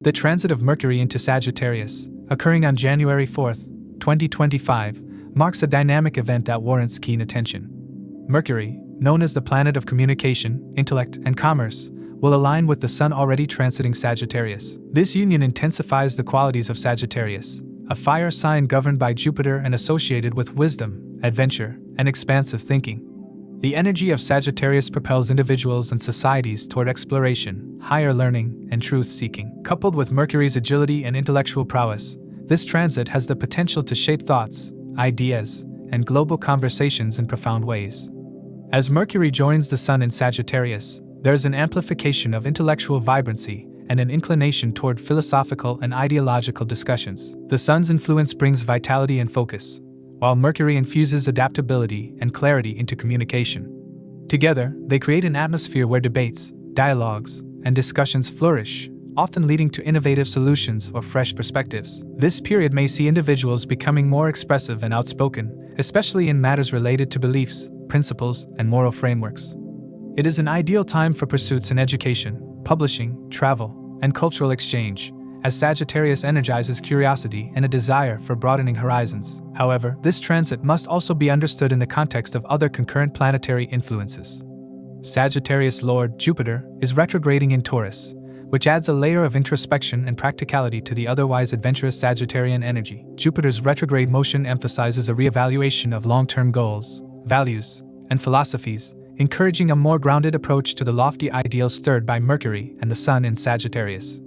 The transit of Mercury into Sagittarius, occurring on January 4, 2025, marks a dynamic event that warrants keen attention. Mercury, known as the planet of communication, intellect, and commerce, will align with the Sun already transiting Sagittarius. This union intensifies the qualities of Sagittarius, a fire sign governed by Jupiter and associated with wisdom, adventure, and expansive thinking. The energy of Sagittarius propels individuals and societies toward exploration, higher learning, and truth-seeking. Coupled with Mercury's agility and intellectual prowess, this transit has the potential to shape thoughts, ideas, and global conversations in profound ways. As Mercury joins the Sun in Sagittarius, there is an amplification of intellectual vibrancy and an inclination toward philosophical and ideological discussions. The Sun's influence brings vitality and focus, while Mercury infuses adaptability and clarity into communication. Together, they create an atmosphere where debates, dialogues, and discussions flourish, often leading to innovative solutions or fresh perspectives. This period may see individuals becoming more expressive and outspoken, especially in matters related to beliefs, principles, and moral frameworks. It is an ideal time for pursuits in education, publishing, travel, and cultural exchange, as Sagittarius energizes curiosity and a desire for broadening horizons. However, this transit must also be understood in the context of other concurrent planetary influences. Sagittarius Lord Jupiter is retrograding in Taurus, which adds a layer of introspection and practicality to the otherwise adventurous Sagittarian energy. Jupiter's retrograde motion emphasizes a reevaluation of long-term goals, values, and philosophies, encouraging a more grounded approach to the lofty ideals stirred by Mercury and the Sun in Sagittarius.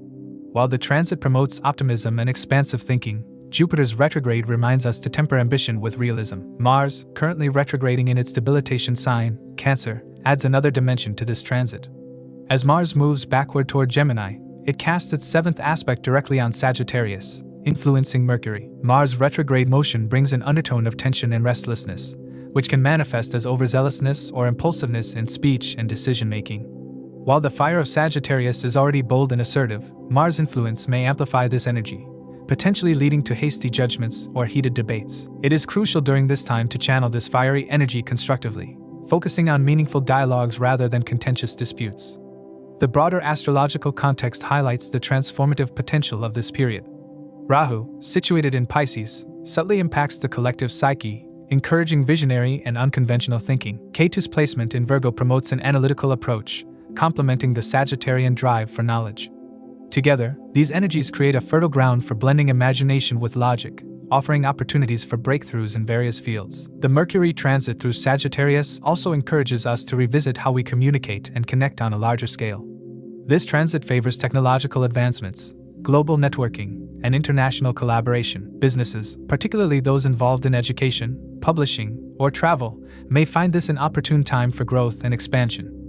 While the transit promotes optimism and expansive thinking, Jupiter's retrograde reminds us to temper ambition with realism. Mars, currently retrograding in its debilitation sign, Cancer, adds another dimension to this transit. As Mars moves backward toward Gemini, it casts its seventh aspect directly on Sagittarius, influencing Mercury. Mars' retrograde motion brings an undertone of tension and restlessness, which can manifest as overzealousness or impulsiveness in speech and decision-making. While the fire of Sagittarius is already bold and assertive, Mars' influence may amplify this energy, potentially leading to hasty judgments or heated debates. It is crucial during this time to channel this fiery energy constructively, focusing on meaningful dialogues rather than contentious disputes. The broader astrological context highlights the transformative potential of this period. Rahu, situated in Pisces, subtly impacts the collective psyche, encouraging visionary and unconventional thinking. Ketu's placement in Virgo promotes an analytical approach, complementing the Sagittarian drive for knowledge. Together, these energies create a fertile ground for blending imagination with logic, offering opportunities for breakthroughs in various fields. The Mercury transit through Sagittarius also encourages us to revisit how we communicate and connect on a larger scale. This transit favors technological advancements, global networking, and international collaboration. Businesses, particularly those involved in education, publishing, or travel, may find this an opportune time for growth and expansion.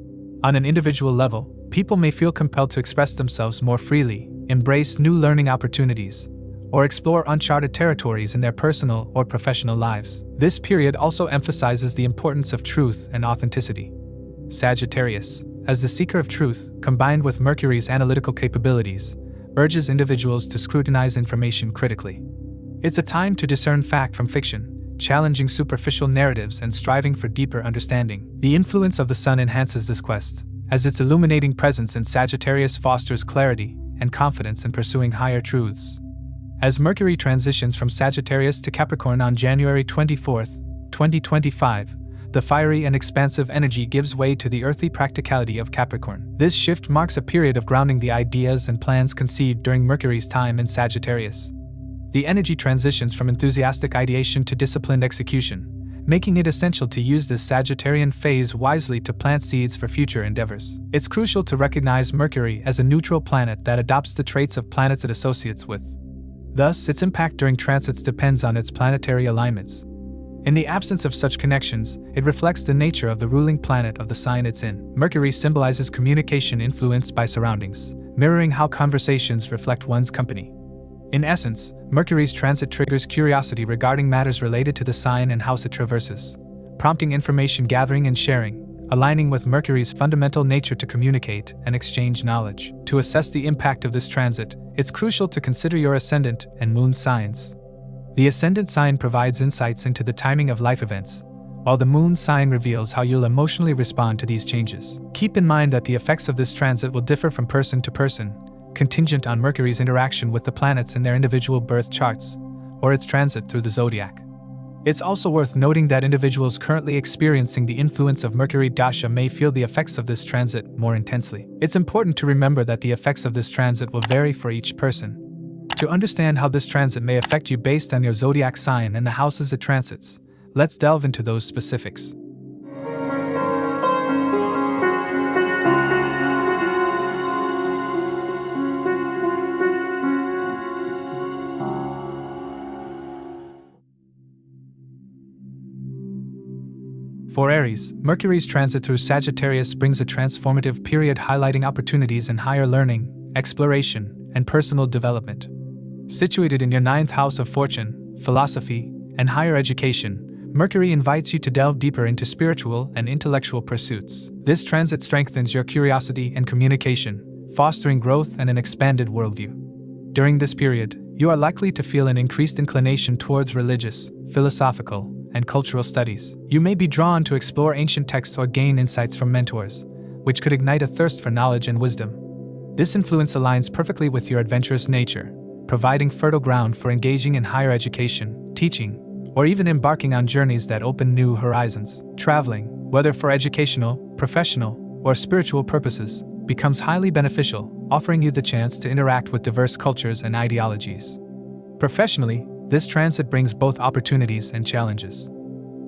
On an individual level, people may feel compelled to express themselves more freely, embrace new learning opportunities, or explore uncharted territories in their personal or professional lives. This period also emphasizes the importance of truth and authenticity. Sagittarius, as the seeker of truth, combined with Mercury's analytical capabilities, urges individuals to scrutinize information critically. It's a time to discern fact from fiction, challenging superficial narratives and striving for deeper understanding. The influence of the Sun enhances this quest, as its illuminating presence in Sagittarius fosters clarity and confidence in pursuing higher truths. As Mercury transitions from Sagittarius to Capricorn on January 24, 2025, the fiery and expansive energy gives way to the earthy practicality of Capricorn. This shift marks a period of grounding the ideas and plans conceived during Mercury's time in Sagittarius. The energy transitions from enthusiastic ideation to disciplined execution, making it essential to use this Sagittarian phase wisely to plant seeds for future endeavors. It's crucial to recognize Mercury as a neutral planet that adopts the traits of planets it associates with. Thus, its impact during transits depends on its planetary alignments. In the absence of such connections, it reflects the nature of the ruling planet of the sign it's in. Mercury symbolizes communication influenced by surroundings, mirroring how conversations reflect one's company. In essence, Mercury's transit triggers curiosity regarding matters related to the sign and house it traverses, prompting information gathering and sharing, aligning with Mercury's fundamental nature to communicate and exchange knowledge. To assess the impact of this transit, it's crucial to consider your ascendant and moon signs. The ascendant sign provides insights into the timing of life events, while the moon sign reveals how you'll emotionally respond to these changes. Keep in mind that the effects of this transit will differ from person to person, contingent on Mercury's interaction with the planets in their individual birth charts, or its transit through the zodiac. It's also worth noting that individuals currently experiencing the influence of Mercury Dasha may feel the effects of this transit more intensely. It's important to remember that the effects of this transit will vary for each person. To understand how this transit may affect you based on your zodiac sign and the houses it transits, let's delve into those specifics. For Aries, Mercury's transit through Sagittarius brings a transformative period highlighting opportunities in higher learning, exploration, and personal development. Situated in your 9th house of fortune, philosophy, and higher education, Mercury invites you to delve deeper into spiritual and intellectual pursuits. This transit strengthens your curiosity and communication, fostering growth and an expanded worldview. During this period, you are likely to feel an increased inclination towards religious, philosophical, and cultural studies. You may be drawn to explore ancient texts or gain insights from mentors, which could ignite a thirst for knowledge and wisdom. This influence aligns perfectly with your adventurous nature, providing fertile ground for engaging in higher education, teaching, or even embarking on journeys that open new horizons. Traveling, whether for educational, professional, or spiritual purposes, becomes highly beneficial, offering you the chance to interact with diverse cultures and ideologies. Professionally, this transit brings both opportunities and challenges.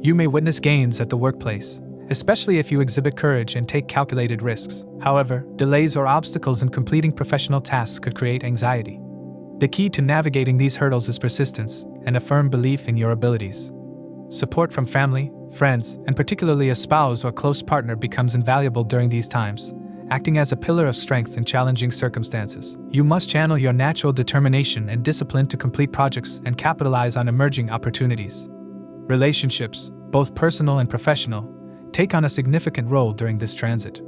You may witness gains at the workplace, especially if you exhibit courage and take calculated risks. However, delays or obstacles in completing professional tasks could create anxiety. The key to navigating these hurdles is persistence and a firm belief in your abilities. Support from family, friends, and particularly a spouse or close partner becomes invaluable during these times, acting as a pillar of strength in challenging circumstances. You must channel your natural determination and discipline to complete projects and capitalize on emerging opportunities. Relationships, both personal and professional, take on a significant role during this transit.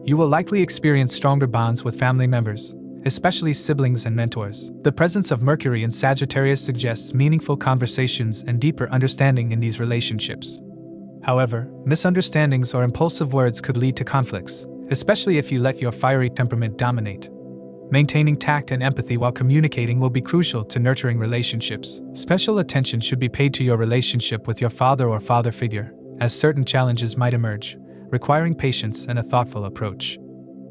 You will likely experience stronger bonds with family members, especially siblings and mentors. The presence of Mercury in Sagittarius suggests meaningful conversations and deeper understanding in these relationships. However, misunderstandings or impulsive words could lead to conflicts, especially if you let your fiery temperament dominate. Maintaining tact and empathy while communicating will be crucial to nurturing relationships. Special attention should be paid to your relationship with your father or father figure, as certain challenges might emerge, requiring patience and a thoughtful approach.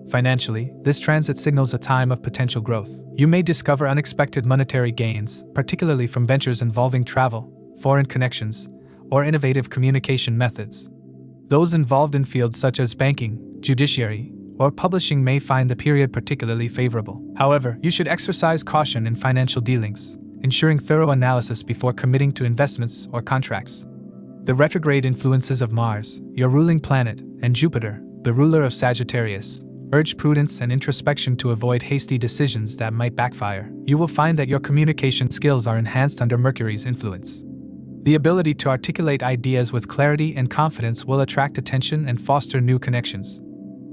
Financially, this transit signals a time of potential growth. You may discover unexpected monetary gains, particularly from ventures involving travel, foreign connections, or innovative communication methods. Those involved in fields such as banking, judiciary, or publishing may find the period particularly favorable. However, you should exercise caution in financial dealings, ensuring thorough analysis before committing to investments or contracts. The retrograde influences of Mars, your ruling planet, and Jupiter, the ruler of Sagittarius, urge prudence and introspection to avoid hasty decisions that might backfire. You will find that your communication skills are enhanced under Mercury's influence. The ability to articulate ideas with clarity and confidence will attract attention and foster new connections.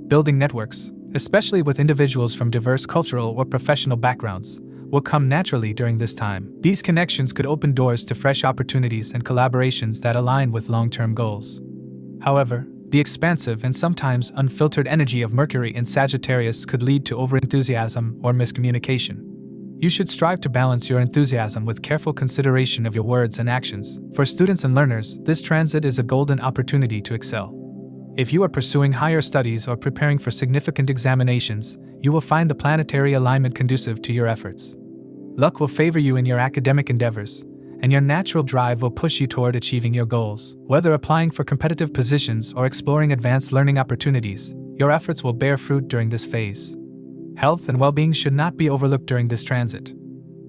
Building networks, especially with individuals from diverse cultural or professional backgrounds, will come naturally during this time. These connections could open doors to fresh opportunities and collaborations that align with long-term goals. However, the expansive and sometimes unfiltered energy of Mercury in Sagittarius could lead to overenthusiasm or miscommunication. You should strive to balance your enthusiasm with careful consideration of your words and actions. For students and learners, this transit is a golden opportunity to excel. If you are pursuing higher studies or preparing for significant examinations, you will find the planetary alignment conducive to your efforts. Luck will favor you in your academic endeavors, and your natural drive will push you toward achieving your goals. Whether applying for competitive positions or exploring advanced learning opportunities, your efforts will bear fruit during this phase. Health and well-being should not be overlooked during this transit.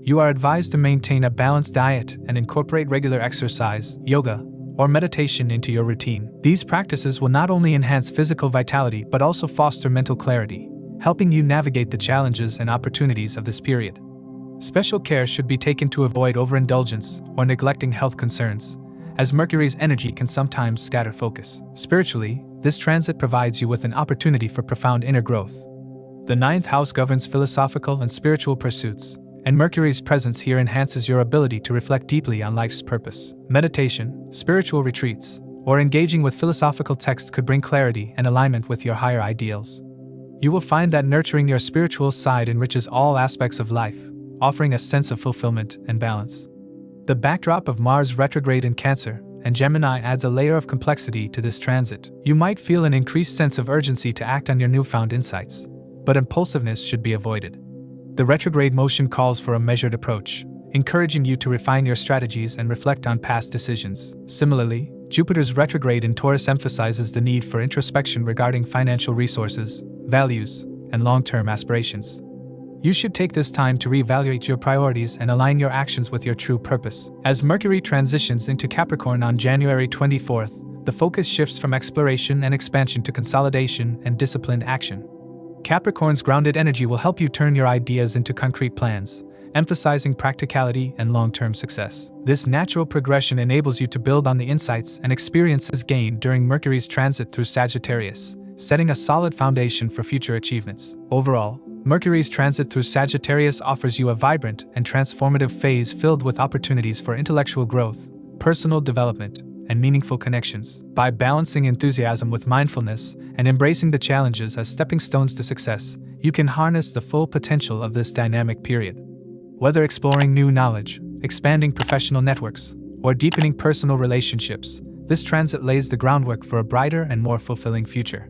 You are advised to maintain a balanced diet and incorporate regular exercise, yoga, or meditation into your routine. These practices will not only enhance physical vitality but also foster mental clarity, helping you navigate the challenges and opportunities of this period. Special care should be taken to avoid overindulgence or neglecting health concerns, as Mercury's energy can sometimes scatter focus. Spiritually, this transit provides you with an opportunity for profound inner growth. The 9th house governs philosophical and spiritual pursuits, and Mercury's presence here enhances your ability to reflect deeply on life's purpose. Meditation, spiritual retreats, or engaging with philosophical texts could bring clarity and alignment with your higher ideals. You will find that nurturing your spiritual side enriches all aspects of life, offering a sense of fulfillment and balance. The backdrop of Mars retrograde in Cancer and Gemini adds a layer of complexity to this transit. You might feel an increased sense of urgency to act on your newfound insights, but impulsiveness should be avoided. The retrograde motion calls for a measured approach, encouraging you to refine your strategies and reflect on past decisions. Similarly, Jupiter's retrograde in Taurus emphasizes the need for introspection regarding financial resources, values, and long-term aspirations. You should take this time to reevaluate your priorities and align your actions with your true purpose. As Mercury transitions into Capricorn on January 24th, the focus shifts from exploration and expansion to consolidation and disciplined action. Capricorn's grounded energy will help you turn your ideas into concrete plans, emphasizing practicality and long-term success. This natural progression enables you to build on the insights and experiences gained during Mercury's transit through Sagittarius, setting a solid foundation for future achievements. Overall, Mercury's transit through Sagittarius offers you a vibrant and transformative phase filled with opportunities for intellectual growth, personal development, and meaningful connections. By balancing enthusiasm with mindfulness and embracing the challenges as stepping stones to success, you can harness the full potential of this dynamic period. Whether exploring new knowledge, expanding professional networks, or deepening personal relationships, this transit lays the groundwork for a brighter and more fulfilling future.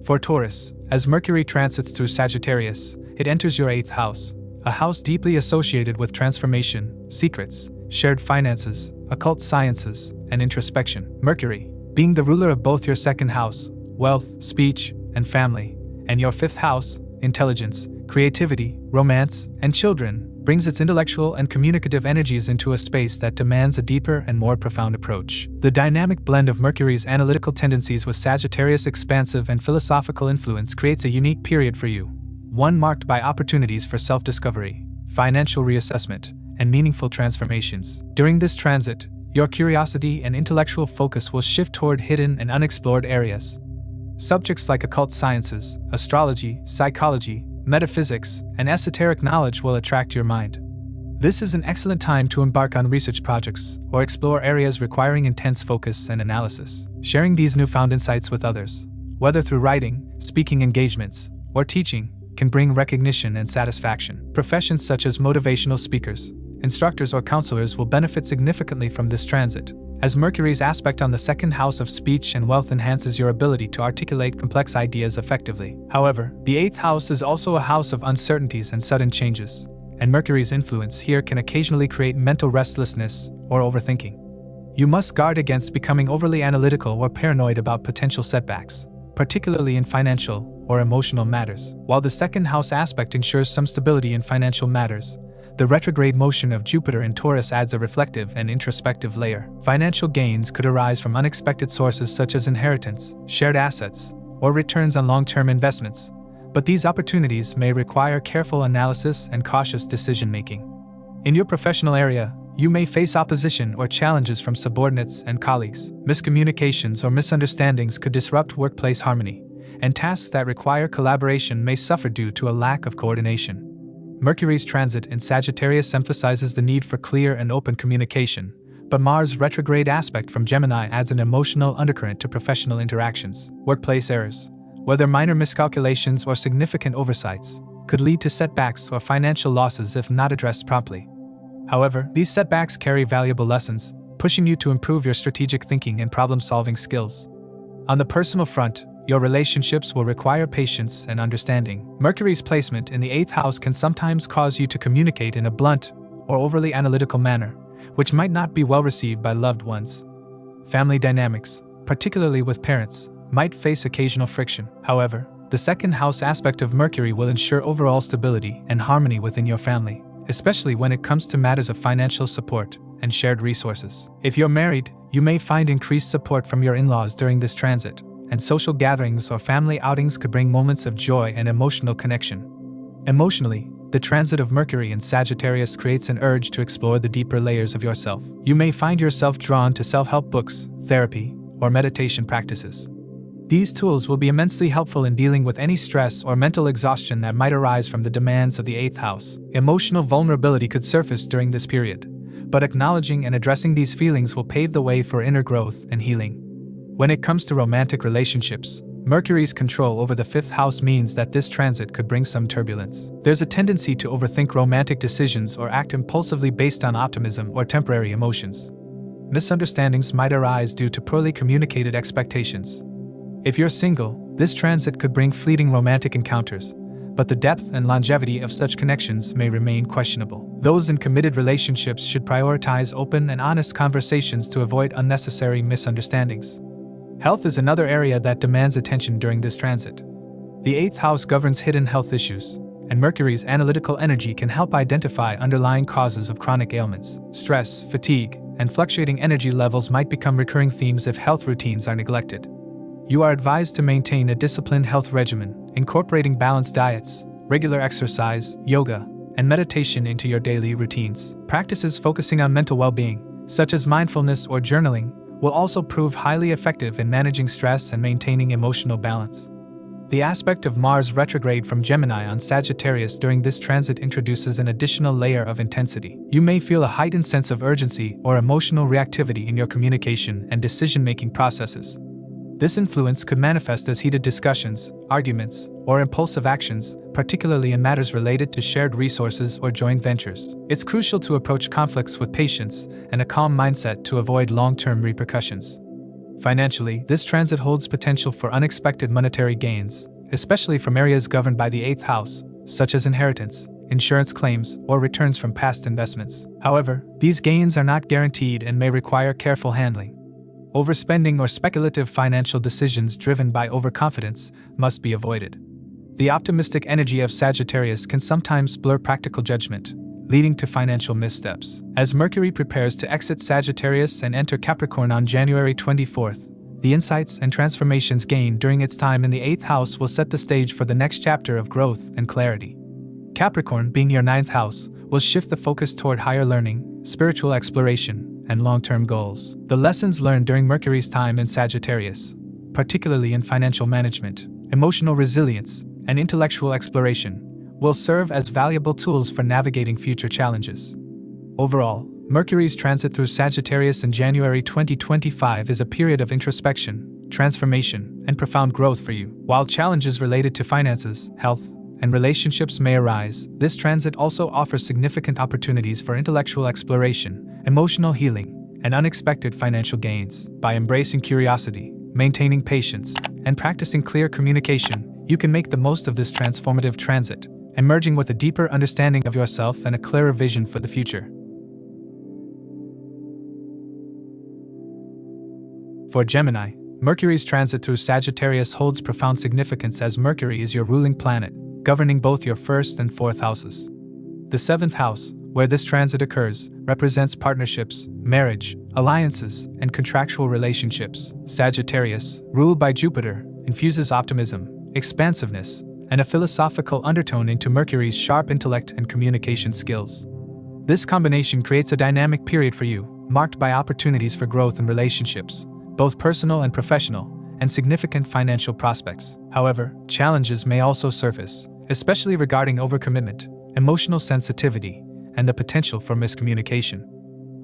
For Taurus, as Mercury transits through Sagittarius, it enters your 8th house, a house deeply associated with transformation, secrets, shared finances, occult sciences, and introspection. Mercury, being the ruler of both your 2nd house, wealth, speech, and family, and your 5th house, intelligence, creativity, romance, and children, brings its intellectual and communicative energies into a space that demands a deeper and more profound approach. The dynamic blend of Mercury's analytical tendencies with Sagittarius' expansive and philosophical influence creates a unique period for you, one marked by opportunities for self-discovery, financial reassessment, and meaningful transformations. During this transit, your curiosity and intellectual focus will shift toward hidden and unexplored areas. Subjects like occult sciences, astrology, psychology, metaphysics, and esoteric knowledge will attract your mind. This is an excellent time to embark on research projects or explore areas requiring intense focus and analysis. Sharing these newfound insights with others, whether through writing, speaking engagements, or teaching, can bring recognition and satisfaction. Professions such as motivational speakers, instructors, or counselors will benefit significantly from this transit, as Mercury's aspect on the 2nd house of speech and wealth enhances your ability to articulate complex ideas effectively. However, the 8th house is also a house of uncertainties and sudden changes, and Mercury's influence here can occasionally create mental restlessness or overthinking. You must guard against becoming overly analytical or paranoid about potential setbacks, particularly in financial or emotional matters. While the 2nd house aspect ensures some stability in financial matters, the retrograde motion of Jupiter in Taurus adds a reflective and introspective layer. Financial gains could arise from unexpected sources such as inheritance, shared assets, or returns on long-term investments, but these opportunities may require careful analysis and cautious decision-making. In your professional area, you may face opposition or challenges from subordinates and colleagues. Miscommunications or misunderstandings could disrupt workplace harmony, and tasks that require collaboration may suffer due to a lack of coordination. Mercury's transit in Sagittarius emphasizes the need for clear and open communication, but Mars' retrograde aspect from Gemini adds an emotional undercurrent to professional interactions. Workplace errors, whether minor miscalculations or significant oversights, could lead to setbacks or financial losses if not addressed promptly. However, these setbacks carry valuable lessons, pushing you to improve your strategic thinking and problem-solving skills. On the personal front, your relationships will require patience and understanding. Mercury's placement in the 8th house can sometimes cause you to communicate in a blunt or overly analytical manner, which might not be well received by loved ones. Family dynamics, particularly with parents, might face occasional friction. However, the 2nd house aspect of Mercury will ensure overall stability and harmony within your family, especially when it comes to matters of financial support and shared resources. If you're married, you may find increased support from your in-laws during this transit, and social gatherings or family outings could bring moments of joy and emotional connection. Emotionally, the transit of Mercury in Sagittarius creates an urge to explore the deeper layers of yourself. You may find yourself drawn to self-help books, therapy, or meditation practices. These tools will be immensely helpful in dealing with any stress or mental exhaustion that might arise from the demands of the 8th house. Emotional vulnerability could surface during this period, but acknowledging and addressing these feelings will pave the way for inner growth and healing. When it comes to romantic relationships, Mercury's control over the fifth house means that this transit could bring some turbulence. There's a tendency to overthink romantic decisions or act impulsively based on optimism or temporary emotions. Misunderstandings might arise due to poorly communicated expectations. If you're single, this transit could bring fleeting romantic encounters, but the depth and longevity of such connections may remain questionable. Those in committed relationships should prioritize open and honest conversations to avoid unnecessary misunderstandings. Health is another area that demands attention during this transit. The 8th house governs hidden health issues, and Mercury's analytical energy can help identify underlying causes of chronic ailments. Stress, fatigue, and fluctuating energy levels might become recurring themes if health routines are neglected. You are advised to maintain a disciplined health regimen, incorporating balanced diets, regular exercise, yoga, and meditation into your daily routines. Practices focusing on mental well-being, such as mindfulness or journaling, will also prove highly effective in managing stress and maintaining emotional balance. The aspect of Mars retrograde from Gemini on Sagittarius during this transit introduces an additional layer of intensity. You may feel a heightened sense of urgency or emotional reactivity in your communication and decision-making processes. This influence could manifest as heated discussions, arguments, or impulsive actions, particularly in matters related to shared resources or joint ventures. It's crucial to approach conflicts with patience and a calm mindset to avoid long-term repercussions. Financially, this transit holds potential for unexpected monetary gains, especially from areas governed by the 8th house, such as inheritance, insurance claims, or returns from past investments. However, these gains are not guaranteed and may require careful handling. Overspending or speculative financial decisions driven by overconfidence must be avoided. The optimistic energy of Sagittarius can sometimes blur practical judgment, leading to financial missteps. As Mercury prepares to exit Sagittarius and enter Capricorn on January 24th, the insights and transformations gained during its time in the 8th house will set the stage for the next chapter of growth and clarity. Capricorn, being your 9th house, will shift the focus toward higher learning, spiritual exploration, and long-term goals. The lessons learned during Mercury's time in Sagittarius, particularly in financial management, emotional resilience, and intellectual exploration, will serve as valuable tools for navigating future challenges. Overall, Mercury's transit through Sagittarius in January 2025 is a period of introspection, transformation, and profound growth for you. While challenges related to finances, health, and relationships may arise, this transit also offers significant opportunities for intellectual exploration, emotional healing, and unexpected financial gains. By embracing curiosity, maintaining patience, and practicing clear communication, you can make the most of this transformative transit, emerging with a deeper understanding of yourself and a clearer vision for the future. For Gemini, Mercury's transit through Sagittarius holds profound significance as Mercury is your ruling planet, governing both your 1st and 4th houses. The 7th house, where this transit occurs, represents partnerships, marriage, alliances, and contractual relationships. Sagittarius, ruled by Jupiter, infuses optimism, expansiveness, and a philosophical undertone into Mercury's sharp intellect and communication skills. This combination creates a dynamic period for you, marked by opportunities for growth in relationships, both personal and professional, and significant financial prospects. However, challenges may also surface, especially regarding overcommitment, emotional sensitivity, and the potential for miscommunication.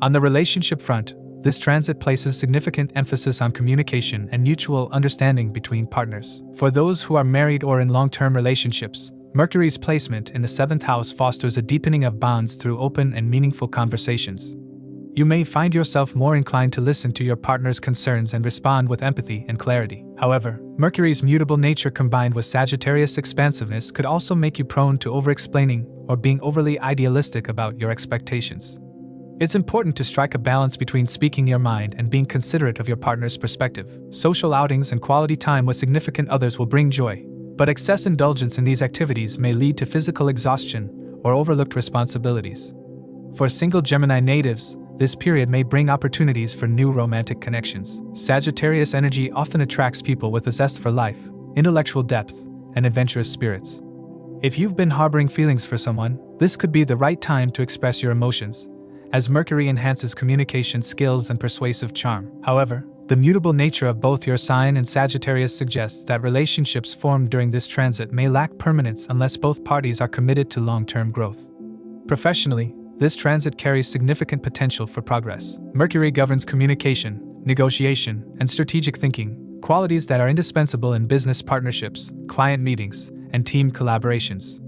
On the relationship front, this transit places significant emphasis on communication and mutual understanding between partners. For those who are married or in long-term relationships, Mercury's placement in the 7th house fosters a deepening of bonds through open and meaningful conversations. You may find yourself more inclined to listen to your partner's concerns and respond with empathy and clarity. However, Mercury's mutable nature combined with Sagittarius' expansiveness could also make you prone to over-explaining or being overly idealistic about your expectations. It's important to strike a balance between speaking your mind and being considerate of your partner's perspective. Social outings and quality time with significant others will bring joy, but excess indulgence in these activities may lead to physical exhaustion or overlooked responsibilities. For single Gemini natives, this period may bring opportunities for new romantic connections. Sagittarius energy often attracts people with a zest for life, intellectual depth, and adventurous spirits. If you've been harboring feelings for someone, this could be the right time to express your emotions, as Mercury enhances communication skills and persuasive charm. However, the mutable nature of both your sign and Sagittarius suggests that relationships formed during this transit may lack permanence unless both parties are committed to long-term growth. Professionally, this transit carries significant potential for progress. Mercury governs communication, negotiation, and strategic thinking, qualities that are indispensable in business partnerships, client meetings, and team collaborations.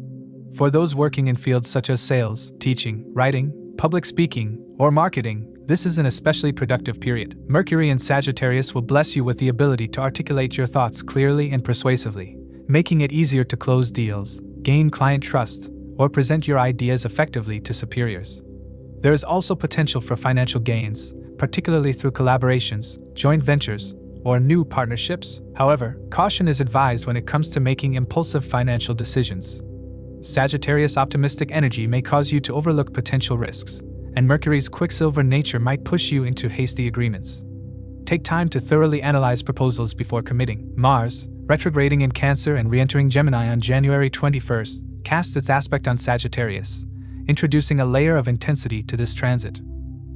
For those working in fields such as sales, teaching, writing, public speaking, or marketing, this is an especially productive period. Mercury in Sagittarius will bless you with the ability to articulate your thoughts clearly and persuasively, making it easier to close deals, gain client trust, or present your ideas effectively to superiors. There is also potential for financial gains, particularly through collaborations, joint ventures, or new partnerships. However, caution is advised when it comes to making impulsive financial decisions. Sagittarius' optimistic energy may cause you to overlook potential risks, and Mercury's quicksilver nature might push you into hasty agreements. Take time to thoroughly analyze proposals before committing. Mars, retrograding in Cancer and re-entering Gemini on January 21st, casts its aspect on Sagittarius, introducing a layer of intensity to this transit.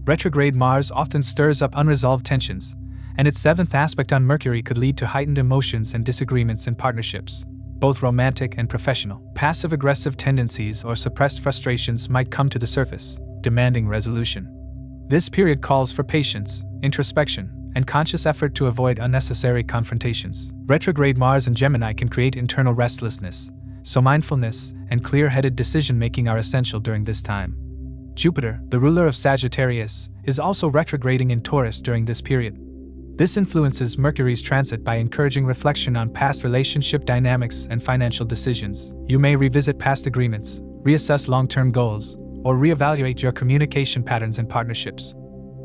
Retrograde Mars often stirs up unresolved tensions, and its seventh aspect on Mercury could lead to heightened emotions and disagreements in partnerships, both romantic and professional. Passive-aggressive tendencies or suppressed frustrations might come to the surface, demanding resolution. This period calls for patience, introspection, and conscious effort to avoid unnecessary confrontations. Retrograde Mars in Gemini can create internal restlessness, so mindfulness and clear-headed decision-making are essential during this time. Jupiter, the ruler of Sagittarius, is also retrograding in Taurus during this period. This influences Mercury's transit by encouraging reflection on past relationship dynamics and financial decisions. You may revisit past agreements, reassess long-term goals, or reevaluate your communication patterns and partnerships.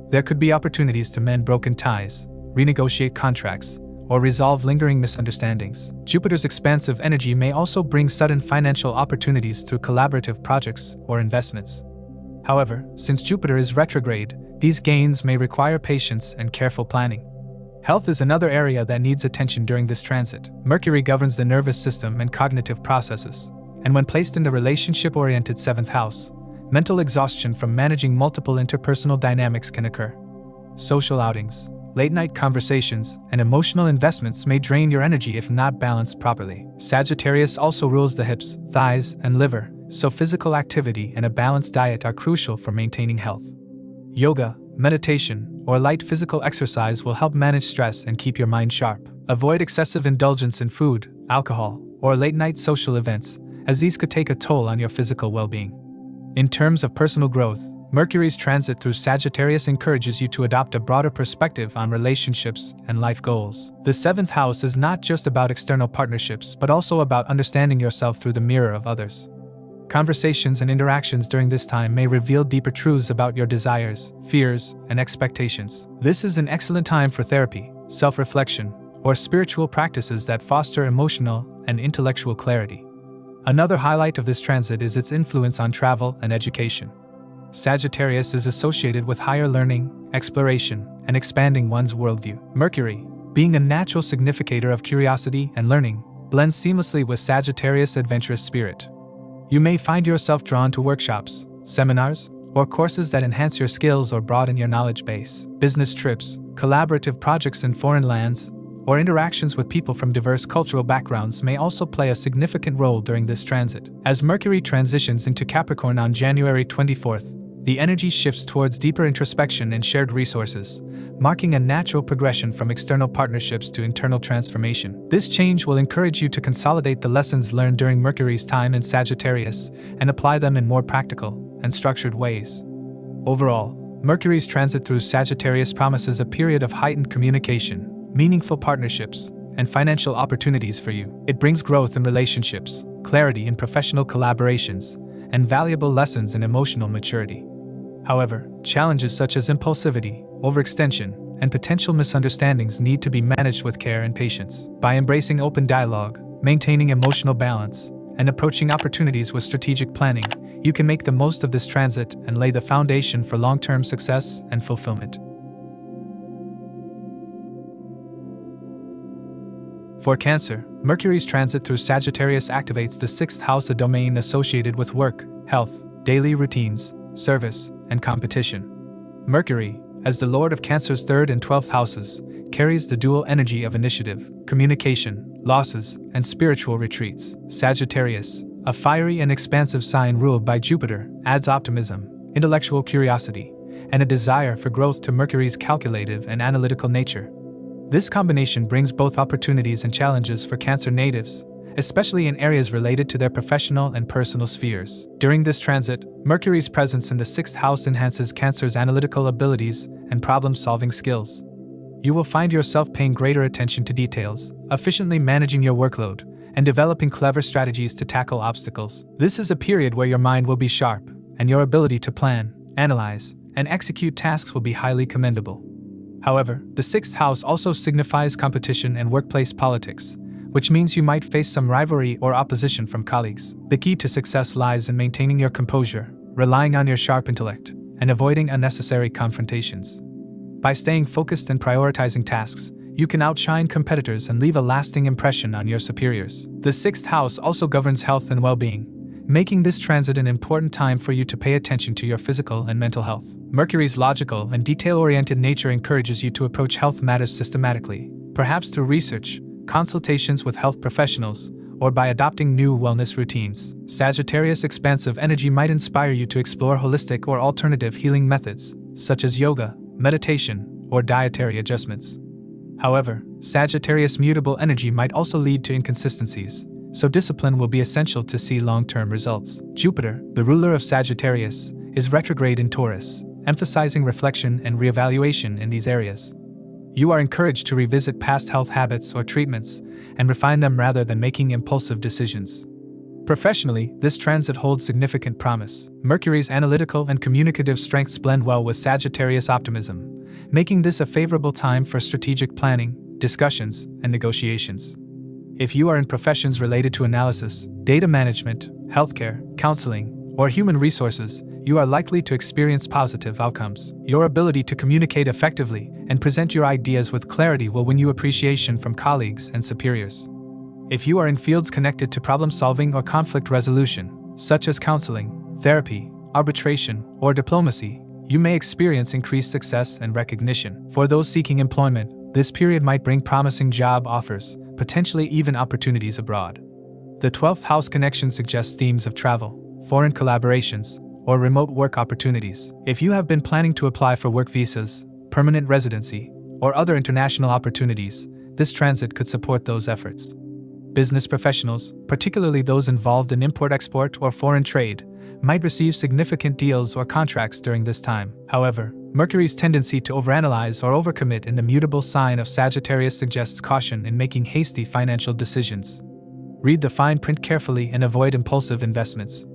There could be opportunities to mend broken ties, renegotiate contracts, or resolve lingering misunderstandings. Jupiter's expansive energy may also bring sudden financial opportunities through collaborative projects or investments. However, since Jupiter is retrograde, these gains may require patience and careful planning. Health is another area that needs attention during this transit. Mercury governs the nervous system and cognitive processes, and when placed in the relationship-oriented 7th house, mental exhaustion from managing multiple interpersonal dynamics can occur. Social outings, late-night conversations, and emotional investments may drain your energy if not balanced properly. Sagittarius also rules the hips, thighs, and liver, so physical activity and a balanced diet are crucial for maintaining health. Yoga, meditation, or light physical exercise will help manage stress and keep your mind sharp. Avoid excessive indulgence in food, alcohol, or late-night social events, as these could take a toll on your physical well-being. In terms of personal growth, Mercury's transit through Sagittarius encourages you to adopt a broader perspective on relationships and life goals. The 7th house is not just about external partnerships, but also about understanding yourself through the mirror of others. Conversations and interactions during this time may reveal deeper truths about your desires, fears, and expectations. This is an excellent time for therapy, self-reflection, or spiritual practices that foster emotional and intellectual clarity. Another highlight of this transit is its influence on travel and education. Sagittarius is associated with higher learning, exploration, and expanding one's worldview. Mercury, being a natural significator of curiosity and learning, blends seamlessly with Sagittarius' adventurous spirit. You may find yourself drawn to workshops, seminars, or courses that enhance your skills or broaden your knowledge base. Business trips, collaborative projects in foreign lands, or interactions with people from diverse cultural backgrounds may also play a significant role during this transit. As Mercury transitions into Capricorn on January 24th, the energy shifts towards deeper introspection and shared resources, marking a natural progression from external partnerships to internal transformation. This change will encourage you to consolidate the lessons learned during Mercury's time in Sagittarius and apply them in more practical and structured ways. Overall, Mercury's transit through Sagittarius promises a period of heightened communication, meaningful partnerships, and financial opportunities for you. It brings growth in relationships, clarity in professional collaborations, and valuable lessons in emotional maturity. However, challenges such as impulsivity, overextension, and potential misunderstandings need to be managed with care and patience. By embracing open dialogue, maintaining emotional balance, and approaching opportunities with strategic planning, you can make the most of this transit and lay the foundation for long-term success and fulfillment. For Cancer, Mercury's transit through Sagittarius activates the 6th house, a domain associated with work, health, daily routines, service, and competition. Mercury, as the lord of Cancer's 3rd and 12th houses, carries the dual energy of initiative, communication, losses, and spiritual retreats. Sagittarius, a fiery and expansive sign ruled by Jupiter, adds optimism, intellectual curiosity, and a desire for growth to Mercury's calculative and analytical nature. This combination brings both opportunities and challenges for Cancer natives, especially in areas related to their professional and personal spheres. During this transit, Mercury's presence in the 6th house enhances Cancer's analytical abilities and problem-solving skills. You will find yourself paying greater attention to details, efficiently managing your workload, and developing clever strategies to tackle obstacles. This is a period where your mind will be sharp, and your ability to plan, analyze, and execute tasks will be highly commendable. However, the 6th house also signifies competition and workplace politics, which means you might face some rivalry or opposition from colleagues. The key to success lies in maintaining your composure, relying on your sharp intellect, and avoiding unnecessary confrontations. By staying focused and prioritizing tasks, you can outshine competitors and leave a lasting impression on your superiors. The 6th house also governs health and well-being, making this transit an important time for you to pay attention to your physical and mental health. Mercury's logical and detail-oriented nature encourages you to approach health matters systematically, perhaps through research, consultations with health professionals, or by adopting new wellness routines. Sagittarius' expansive energy might inspire you to explore holistic or alternative healing methods, such as yoga, meditation, or dietary adjustments. However, Sagittarius' mutable energy might also lead to inconsistencies, so discipline will be essential to see long-term results. Jupiter, the ruler of Sagittarius, is retrograde in Taurus, emphasizing reflection and reevaluation in these areas. You are encouraged to revisit past health habits or treatments and refine them rather than making impulsive decisions. Professionally, this transit holds significant promise. Mercury's analytical and communicative strengths blend well with Sagittarius optimism, making this a favorable time for strategic planning, discussions, and negotiations. If you are in professions related to analysis, data management, healthcare, counseling, or human resources, you are likely to experience positive outcomes. Your ability to communicate effectively and present your ideas with clarity will win you appreciation from colleagues and superiors. If you are in fields connected to problem-solving or conflict resolution, such as counseling, therapy, arbitration, or diplomacy, you may experience increased success and recognition. For those seeking employment, this period might bring promising job offers, potentially even opportunities abroad. The 12th house connection suggests themes of travel, foreign collaborations, or remote work opportunities. If you have been planning to apply for work visas, permanent residency, or other international opportunities, this transit could support those efforts. Business professionals, particularly those involved in import-export or foreign trade, might receive significant deals or contracts during this time. However, Mercury's tendency to overanalyze or overcommit in the mutable sign of Sagittarius suggests caution in making hasty financial decisions. Read the fine print carefully and avoid impulsive investments.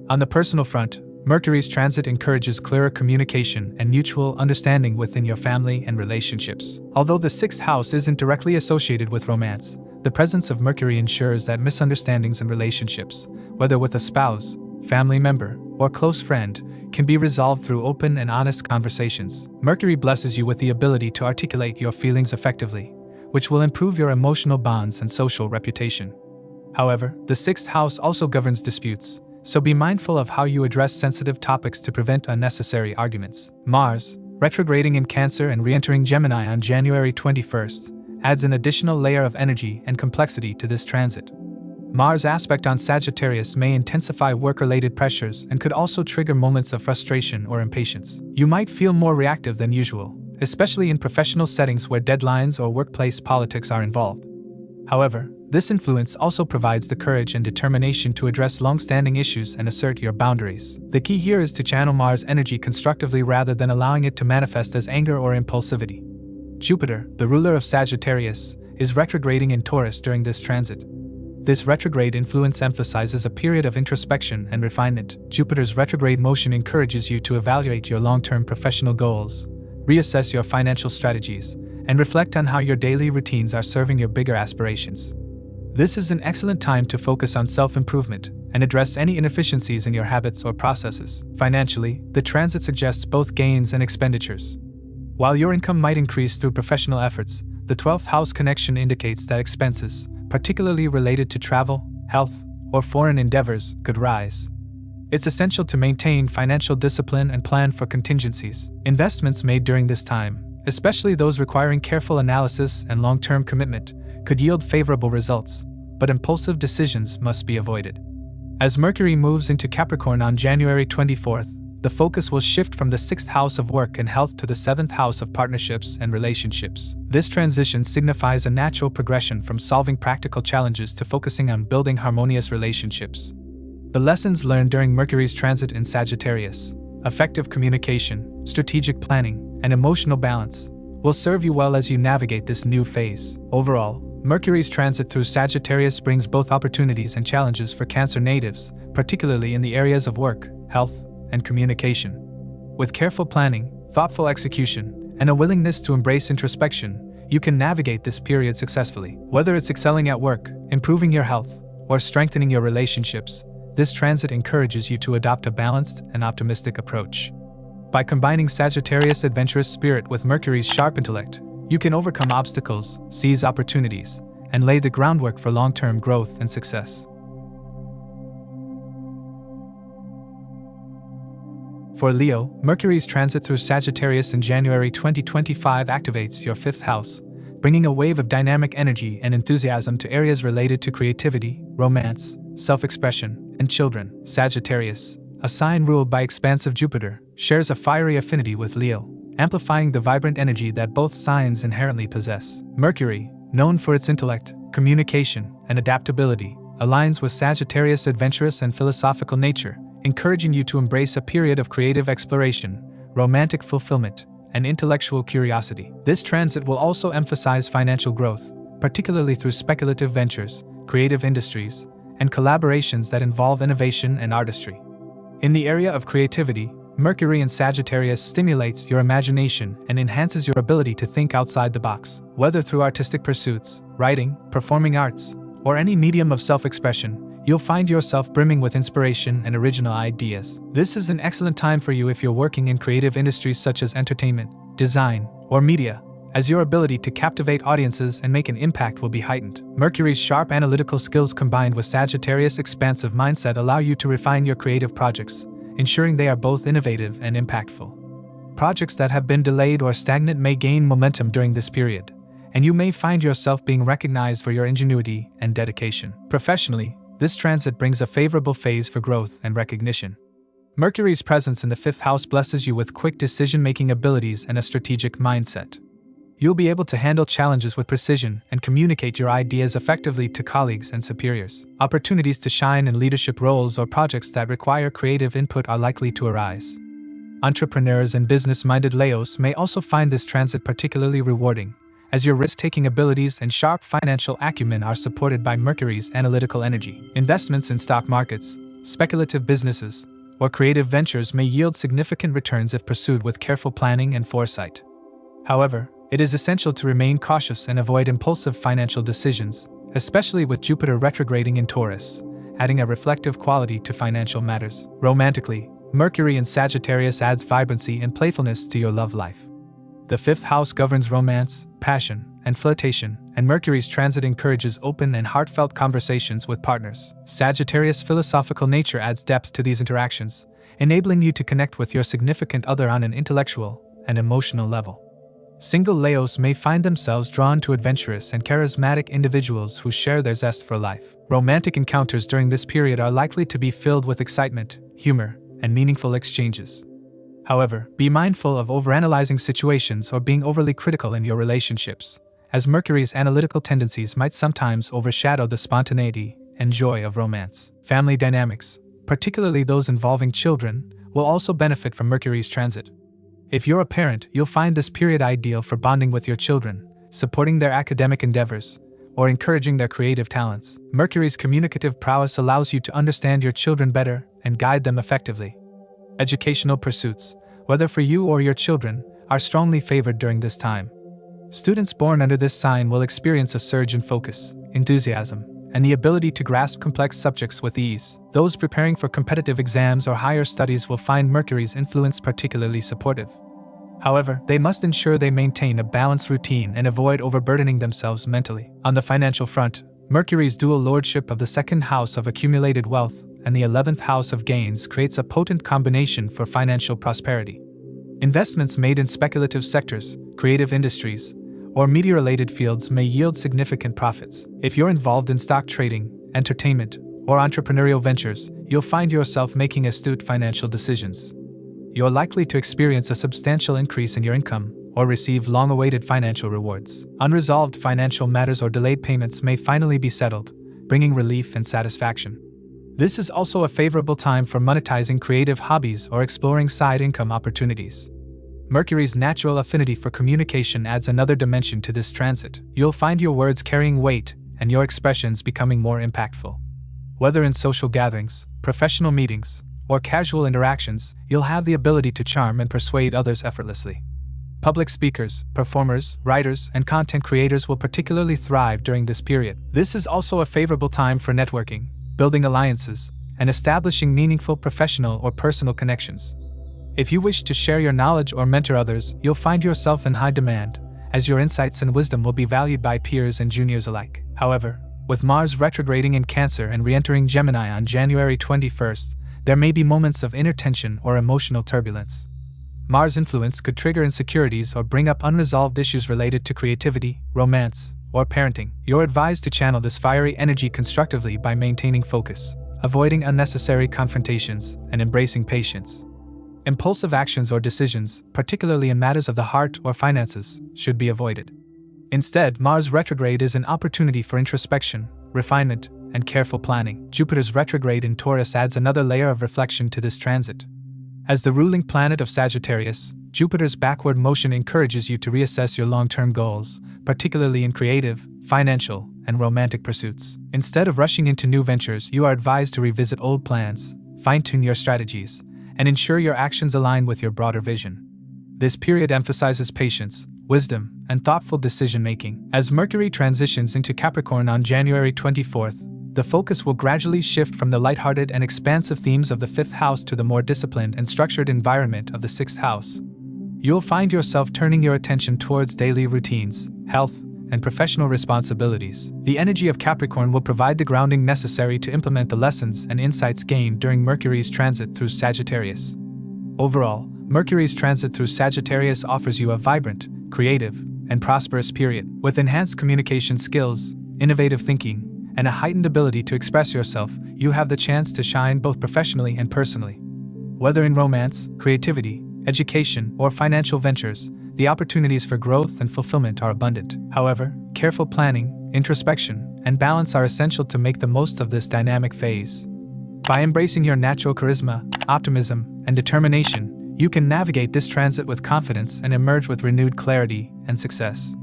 On the personal front, Mercury's transit encourages clearer communication and mutual understanding within your family and relationships. Although the 6th house isn't directly associated with romance, the presence of Mercury ensures that misunderstandings in relationships, whether with a spouse, family member, or close friend, can be resolved through open and honest conversations. Mercury blesses you with the ability to articulate your feelings effectively, which will improve your emotional bonds and social reputation. However, the 6th house also governs disputes, so be mindful of how you address sensitive topics to prevent unnecessary arguments. Mars, retrograding in Cancer and re-entering Gemini on January 21st, adds an additional layer of energy and complexity to this transit. Mars' aspect on Sagittarius may intensify work-related pressures and could also trigger moments of frustration or impatience. You might feel more reactive than usual, especially in professional settings where deadlines or workplace politics are involved. However, this influence also provides the courage and determination to address long-standing issues and assert your boundaries. The key here is to channel Mars' energy constructively rather than allowing it to manifest as anger or impulsivity. Jupiter, the ruler of Sagittarius, is retrograding in Taurus during this transit. This retrograde influence emphasizes a period of introspection and refinement. Jupiter's retrograde motion encourages you to evaluate your long-term professional goals, reassess your financial strategies, and reflect on how your daily routines are serving your bigger aspirations. This is an excellent time to focus on self-improvement and address any inefficiencies in your habits or processes. Financially, the transit suggests both gains and expenditures. While your income might increase through professional efforts, the 12th house connection indicates that expenses, particularly related to travel, health, or foreign endeavors, could rise. It's essential to maintain financial discipline and plan for contingencies. Investments made during this time, especially those requiring careful analysis and long-term commitment, could yield favorable results, but impulsive decisions must be avoided. As Mercury moves into Capricorn on January 24th, the focus will shift from the 6th house of work and health to the 7th house of partnerships and relationships. This transition signifies a natural progression from solving practical challenges to focusing on building harmonious relationships. The lessons learned during Mercury's transit in Sagittarius, effective communication, strategic planning, and emotional balance, will serve you well as you navigate this new phase. Overall, Mercury's transit through Sagittarius brings both opportunities and challenges for Cancer natives, particularly in the areas of work, health, and communication. With careful planning, thoughtful execution, and a willingness to embrace introspection, you can navigate this period successfully. Whether it's excelling at work, improving your health, or strengthening your relationships, this transit encourages you to adopt a balanced and optimistic approach. By combining Sagittarius' adventurous spirit with Mercury's sharp intellect, you can overcome obstacles, seize opportunities, and lay the groundwork for long-term growth and success. For Leo, Mercury's transit through Sagittarius in January 2025 activates your 5th house, bringing a wave of dynamic energy and enthusiasm to areas related to creativity, romance, self-expression, and children. Sagittarius, a sign ruled by expansive Jupiter, shares a fiery affinity with Leo, amplifying the vibrant energy that both signs inherently possess. Mercury, known for its intellect, communication, and adaptability, aligns with Sagittarius' adventurous and philosophical nature, encouraging you to embrace a period of creative exploration, romantic fulfillment, and intellectual curiosity. This transit will also emphasize financial growth, particularly through speculative ventures, creative industries, and collaborations that involve innovation and artistry. In the area of creativity, Mercury in Sagittarius stimulates your imagination and enhances your ability to think outside the box. Whether through artistic pursuits, writing, performing arts, or any medium of self-expression, you'll find yourself brimming with inspiration and original ideas. This is an excellent time for you if you're working in creative industries such as entertainment, design, or media, as your ability to captivate audiences and make an impact will be heightened. Mercury's sharp analytical skills combined with Sagittarius' expansive mindset allow you to refine your creative projects, ensuring they are both innovative and impactful. Projects that have been delayed or stagnant may gain momentum during this period, and you may find yourself being recognized for your ingenuity and dedication. Professionally, this transit brings a favorable phase for growth and recognition. Mercury's presence in the 5th house blesses you with quick decision-making abilities and a strategic mindset. You'll be able to handle challenges with precision and communicate your ideas effectively to colleagues and superiors. Opportunities to shine in leadership roles or projects that require creative input are likely to arise. Entrepreneurs and business-minded Leos may also find this transit particularly rewarding, as your risk-taking abilities and sharp financial acumen are supported by Mercury's analytical energy. Investments in stock markets, speculative businesses, or creative ventures may yield significant returns if pursued with careful planning and foresight. However, it is essential to remain cautious and avoid impulsive financial decisions, especially with Jupiter retrograding in Taurus, adding a reflective quality to financial matters. Romantically, Mercury in Sagittarius adds vibrancy and playfulness to your love life. The 5th house governs romance, passion, and flirtation, and Mercury's transit encourages open and heartfelt conversations with partners. Sagittarius' philosophical nature adds depth to these interactions, enabling you to connect with your significant other on an intellectual and emotional level. Single Leos may find themselves drawn to adventurous and charismatic individuals who share their zest for life. Romantic encounters during this period are likely to be filled with excitement, humor, and meaningful exchanges. However, be mindful of overanalyzing situations or being overly critical in your relationships, as Mercury's analytical tendencies might sometimes overshadow the spontaneity and joy of romance. Family dynamics, particularly those involving children, will also benefit from Mercury's transit. If you're a parent, you'll find this period ideal for bonding with your children, supporting their academic endeavors, or encouraging their creative talents. Mercury's communicative prowess allows you to understand your children better and guide them effectively. Educational pursuits, whether for you or your children, are strongly favored during this time. Students born under this sign will experience a surge in focus, enthusiasm, and the ability to grasp complex subjects with ease. Those preparing for competitive exams or higher studies will find Mercury's influence particularly supportive. However, they must ensure they maintain a balanced routine and avoid overburdening themselves mentally. On the financial front, Mercury's dual lordship of the 2nd house of accumulated wealth and the 11th house of gains creates a potent combination for financial prosperity. Investments made in speculative sectors, creative industries, or media-related fields may yield significant profits. If you're involved in stock trading, entertainment, or entrepreneurial ventures, you'll find yourself making astute financial decisions. you're likely to experience a substantial increase in your income or receive long-awaited financial rewards. Unresolved financial matters or delayed payments may finally be settled, bringing relief and satisfaction. This is also a favorable time for monetizing creative hobbies or exploring side income opportunities. Mercury's natural affinity for communication adds another dimension to this transit. You'll find your words carrying weight and your expressions becoming more impactful. Whether in social gatherings, professional meetings, or casual interactions, you'll have the ability to charm and persuade others effortlessly. Public speakers, performers, writers, and content creators will particularly thrive during this period. This is also a favorable time for networking, building alliances, and establishing meaningful professional or personal connections. If you wish to share your knowledge or mentor others, you'll find yourself in high demand, as your insights and wisdom will be valued by peers and juniors alike. However, with Mars retrograding in Cancer and re-entering Gemini on January 21st, there may be moments of inner tension or emotional turbulence. Mars' influence could trigger insecurities or bring up unresolved issues related to creativity, romance, or parenting. You're advised to channel this fiery energy constructively by maintaining focus, avoiding unnecessary confrontations, and embracing patience. Impulsive actions or decisions, particularly in matters of the heart or finances, should be avoided. Instead, Mars retrograde is an opportunity for introspection, refinement, and careful planning. Jupiter's retrograde in Taurus adds another layer of reflection to this transit. As the ruling planet of Sagittarius, Jupiter's backward motion encourages you to reassess your long-term goals, particularly in creative, financial, and romantic pursuits. Instead of rushing into new ventures, you are advised to revisit old plans, fine-tune your strategies, and ensure your actions align with your broader vision. This period emphasizes patience, wisdom, and thoughtful decision-making. As Mercury transitions into Capricorn on January 24th, the focus will gradually shift from the lighthearted and expansive themes of the 5th house to the more disciplined and structured environment of the 6th house. You'll find yourself turning your attention towards daily routines, health, and professional responsibilities. The energy of Capricorn will provide the grounding necessary to implement the lessons and insights gained during Mercury's transit through Sagittarius. Overall, Mercury's transit through Sagittarius offers you a vibrant, creative, and prosperous period. With enhanced communication skills, innovative thinking, and a heightened ability to express yourself, you have the chance to shine both professionally and personally. Whether in romance, creativity, education, or financial ventures, the opportunities for growth and fulfillment are abundant. However, careful planning, introspection, and balance are essential to make the most of this dynamic phase. By embracing your natural charisma, optimism, and determination, you can navigate this transit with confidence and emerge with renewed clarity and success.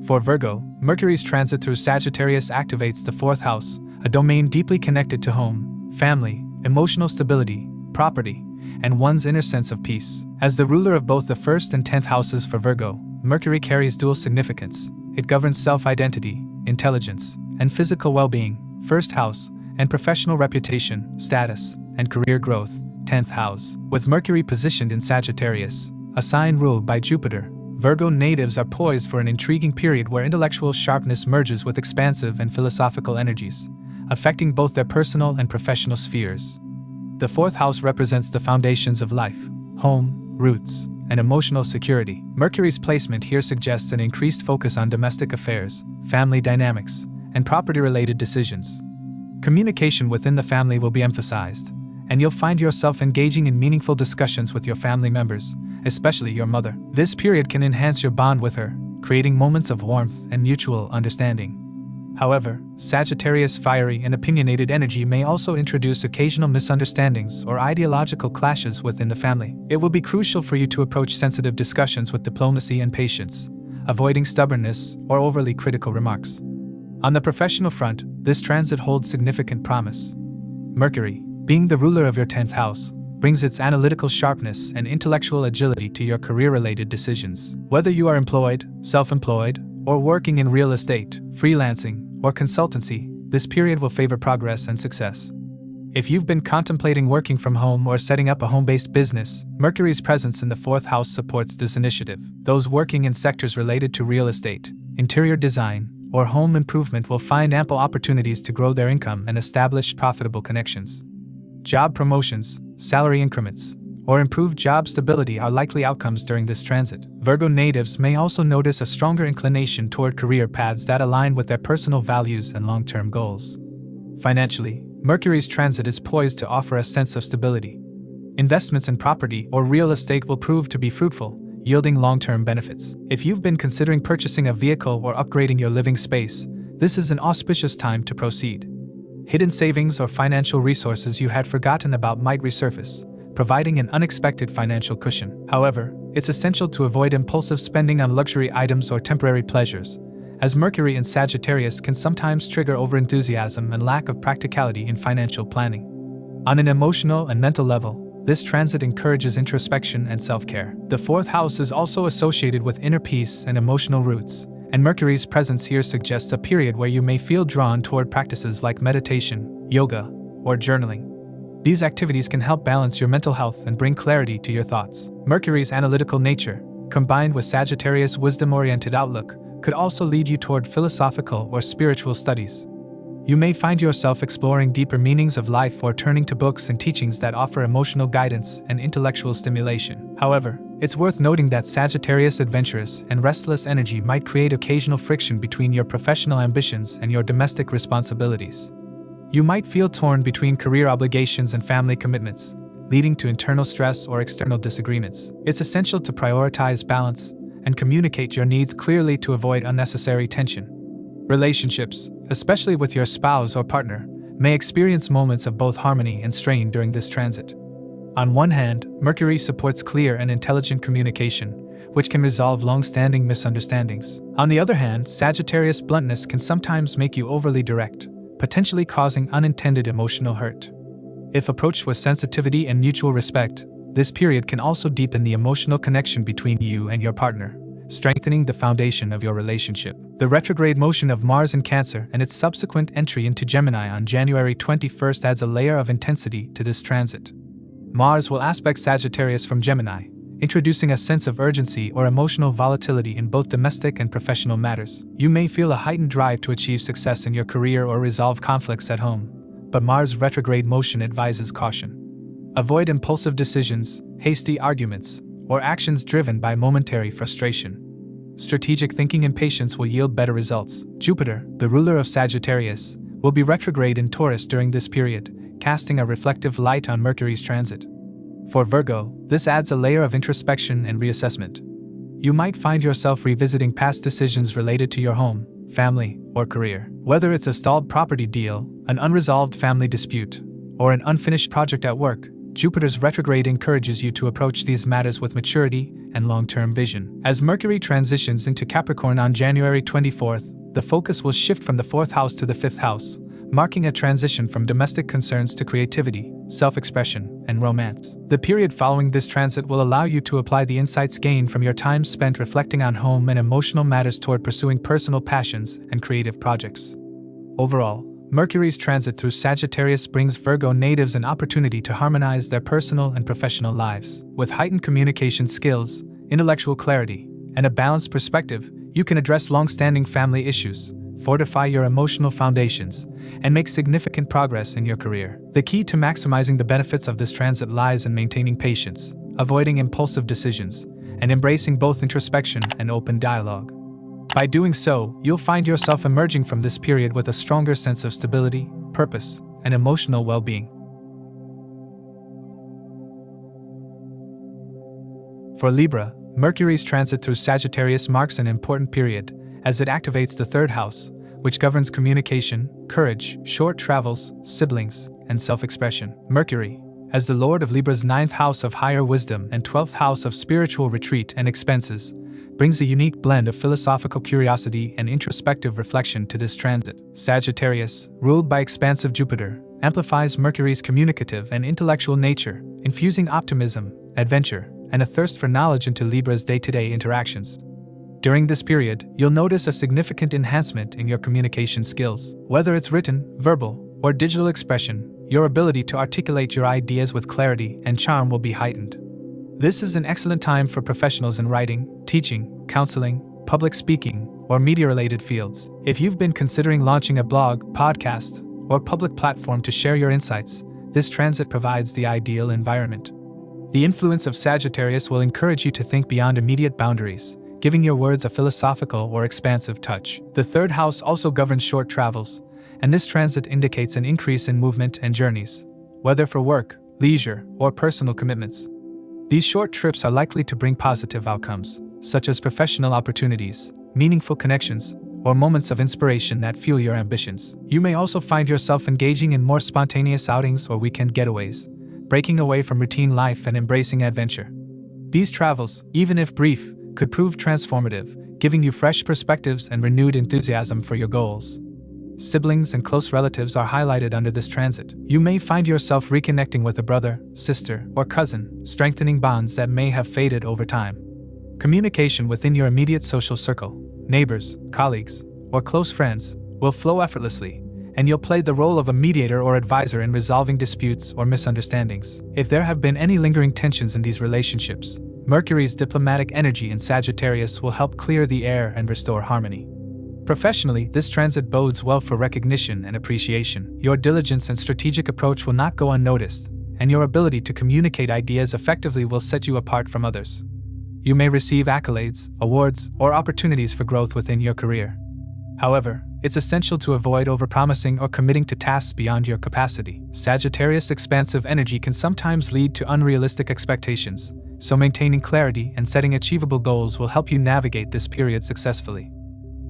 For Virgo, Mercury's transit through Sagittarius activates the 4th house, a domain deeply connected to home, family, emotional stability, property, and one's inner sense of peace. As the ruler of both the 1st and 10th houses for Virgo, Mercury carries dual significance. It governs self-identity, intelligence, and physical well-being, 1st house, and professional reputation, status, and career growth, 10th house. With Mercury positioned in Sagittarius, a sign ruled by Jupiter, Virgo natives are poised for an intriguing period where intellectual sharpness merges with expansive and philosophical energies, affecting both their personal and professional spheres. The 4th house represents the foundations of life, home, roots, and emotional security. Mercury's placement here suggests an increased focus on domestic affairs, family dynamics, and property-related decisions. Communication within the family will be emphasized, and you'll find yourself engaging in meaningful discussions with your family members, especially your mother. This period can enhance your bond with her, creating moments of warmth and mutual understanding. However, Sagittarius' fiery and opinionated energy may also introduce occasional misunderstandings or ideological clashes within the family. It will be crucial for you to approach sensitive discussions with diplomacy and patience, avoiding stubbornness or overly critical remarks. On the professional front, this transit holds significant promise. Mercury, being the ruler of your 10th house, brings its analytical sharpness and intellectual agility to your career-related decisions. Whether you are employed, self-employed, or working in real estate, freelancing, or consultancy, this period will favor progress and success. If you've been contemplating working from home or setting up a home-based business, Mercury's presence in the 4th house supports this initiative. Those working in sectors related to real estate, interior design, or home improvement will find ample opportunities to grow their income and establish profitable connections. Job promotions, salary increments, or improved job stability are likely outcomes during this transit. Virgo natives may also notice a stronger inclination toward career paths that align with their personal values and long-term goals. Financially, Mercury's transit is poised to offer a sense of stability. Investments in property or real estate will prove to be fruitful, yielding long-term benefits. If you've been considering purchasing a vehicle or upgrading your living space, this is an auspicious time to proceed. Hidden savings or financial resources you had forgotten about might resurface, providing an unexpected financial cushion. However, it's essential to avoid impulsive spending on luxury items or temporary pleasures, as Mercury in Sagittarius can sometimes trigger overenthusiasm and lack of practicality in financial planning. On an emotional and mental level, this transit encourages introspection and self-care. The fourth house is also associated with inner peace and emotional roots, and Mercury's presence here suggests a period where you may feel drawn toward practices like meditation, yoga, or journaling. These activities can help balance your mental health and bring clarity to your thoughts. Mercury's analytical nature, combined with Sagittarius' wisdom-oriented outlook, could also lead you toward philosophical or spiritual studies. You may find yourself exploring deeper meanings of life or turning to books and teachings that offer emotional guidance and intellectual stimulation. However, it's worth noting that Sagittarius' adventurous and restless energy might create occasional friction between your professional ambitions and your domestic responsibilities. You might feel torn between career obligations and family commitments, leading to internal stress or external disagreements. It's essential to prioritize balance and communicate your needs clearly to avoid unnecessary tension. Relationships, especially with your spouse or partner, may experience moments of both harmony and strain during this transit. On one hand, Mercury supports clear and intelligent communication, which can resolve long-standing misunderstandings. On the other hand, Sagittarius' bluntness can sometimes make you overly direct, potentially causing unintended emotional hurt. If approached with sensitivity and mutual respect, this period can also deepen the emotional connection between you and your partner, strengthening the foundation of your relationship. The retrograde motion of Mars in Cancer and its subsequent entry into Gemini on January 21st adds a layer of intensity to this transit. Mars will aspect Sagittarius from Gemini, introducing a sense of urgency or emotional volatility in both domestic and professional matters. You may feel a heightened drive to achieve success in your career or resolve conflicts at home, but Mars' retrograde motion advises caution. Avoid impulsive decisions, hasty arguments, or actions driven by momentary frustration. Strategic thinking and patience will yield better results. Jupiter, the ruler of Sagittarius, will be retrograde in Taurus during this period, casting a reflective light on Mercury's transit. For Virgo, this adds a layer of introspection and reassessment. You might find yourself revisiting past decisions related to your home, family, or career. Whether it's a stalled property deal, an unresolved family dispute, or an unfinished project at work, Jupiter's retrograde encourages you to approach these matters with maturity and long-term vision. As Mercury transitions into Capricorn on January 24th, the focus will shift from the 4th house to the 5th house, marking a transition from domestic concerns to creativity, self-expression, and romance. The period following this transit will allow you to apply the insights gained from your time spent reflecting on home and emotional matters toward pursuing personal passions and creative projects. Overall, Mercury's transit through Sagittarius brings Virgo natives an opportunity to harmonize their personal and professional lives. With heightened communication skills, intellectual clarity, and a balanced perspective, you can address long-standing family issues, fortify your emotional foundations, and make significant progress in your career. The key to maximizing the benefits of this transit lies in maintaining patience, avoiding impulsive decisions, and embracing both introspection and open dialogue. By doing so, you'll find yourself emerging from this period with a stronger sense of stability, purpose, and emotional well-being. For Libra, Mercury's transit through Sagittarius marks an important period, as it activates the 3rd house, which governs communication, courage, short travels, siblings, and self-expression. Mercury, as the Lord of Libra's 9th house of higher wisdom and 12th house of spiritual retreat and expenses, brings a unique blend of philosophical curiosity and introspective reflection to this transit. Sagittarius, ruled by expansive Jupiter, amplifies Mercury's communicative and intellectual nature, infusing optimism, adventure, and a thirst for knowledge into Libra's day-to-day interactions. During this period, you'll notice a significant enhancement in your communication skills. Whether it's written, verbal, or digital expression, your ability to articulate your ideas with clarity and charm will be heightened. This is an excellent time for professionals in writing, teaching, counseling, public speaking, or media-related fields. If you've been considering launching a blog, podcast, or public platform to share your insights, this transit provides the ideal environment. The influence of Sagittarius will encourage you to think beyond immediate boundaries, giving your words a philosophical or expansive touch. The 3rd house also governs short travels, and this transit indicates an increase in movement and journeys, whether for work, leisure, or personal commitments. These short trips are likely to bring positive outcomes, such as professional opportunities, meaningful connections, or moments of inspiration that fuel your ambitions. You may also find yourself engaging in more spontaneous outings or weekend getaways, breaking away from routine life and embracing adventure. These travels, even if brief, could prove transformative, giving you fresh perspectives and renewed enthusiasm for your goals. Siblings and close relatives are highlighted under this transit. You may find yourself reconnecting with a brother, sister, or cousin, strengthening bonds that may have faded over time. Communication within your immediate social circle, neighbors, colleagues, or close friends, will flow effortlessly, and you'll play the role of a mediator or advisor in resolving disputes or misunderstandings. If there have been any lingering tensions in these relationships, Mercury's diplomatic energy in Sagittarius will help clear the air and restore harmony. Professionally, this transit bodes well for recognition and appreciation. Your diligence and strategic approach will not go unnoticed, and your ability to communicate ideas effectively will set you apart from others. You may receive accolades, awards, or opportunities for growth within your career. However, it's essential to avoid overpromising or committing to tasks beyond your capacity. Sagittarius' expansive energy can sometimes lead to unrealistic expectations, so maintaining clarity and setting achievable goals will help you navigate this period successfully.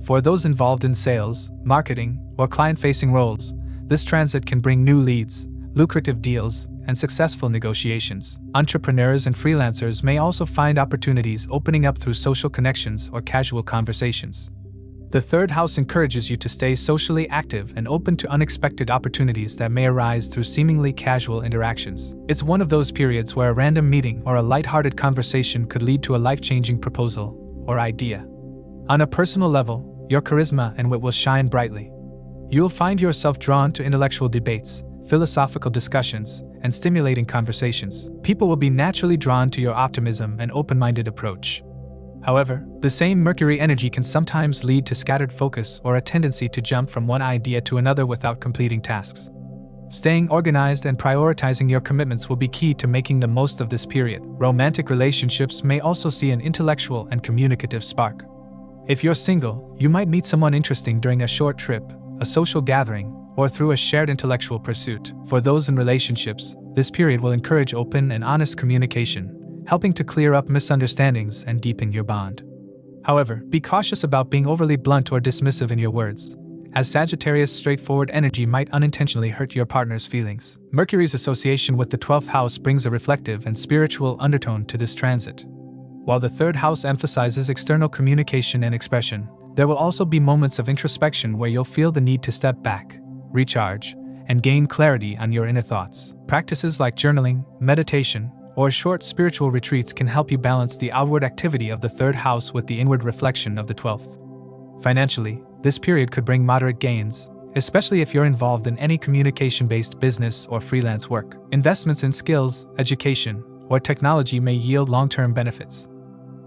For those involved in sales, marketing, or client-facing roles, this transit can bring new leads, lucrative deals, and successful negotiations. Entrepreneurs and freelancers may also find opportunities opening up through social connections or casual conversations. The third house encourages you to stay socially active and open to unexpected opportunities that may arise through seemingly casual interactions. It's one of those periods where a random meeting or a lighthearted conversation could lead to a life-changing proposal or idea. On a personal level, your charisma and wit will shine brightly. You'll find yourself drawn to intellectual debates, philosophical discussions, and stimulating conversations. People will be naturally drawn to your optimism and open-minded approach. However, the same Mercury energy can sometimes lead to scattered focus or a tendency to jump from one idea to another without completing tasks. Staying organized and prioritizing your commitments will be key to making the most of this period. Romantic relationships may also see an intellectual and communicative spark. If you're single, you might meet someone interesting during a short trip, a social gathering, or through a shared intellectual pursuit. For those in relationships, this period will encourage open and honest communication, helping to clear up misunderstandings and deepen your bond. However, be cautious about being overly blunt or dismissive in your words, as Sagittarius' straightforward energy might unintentionally hurt your partner's feelings. Mercury's association with the 12th house brings a reflective and spiritual undertone to this transit. While the third house emphasizes external communication and expression, there will also be moments of introspection where you'll feel the need to step back, recharge, and gain clarity on your inner thoughts. Practices like journaling, meditation, or short spiritual retreats can help you balance the outward activity of the third house with the inward reflection of the 12th. Financially, this period could bring moderate gains, especially if you're involved in any communication-based business or freelance work. Investments in skills, education, or technology may yield long-term benefits.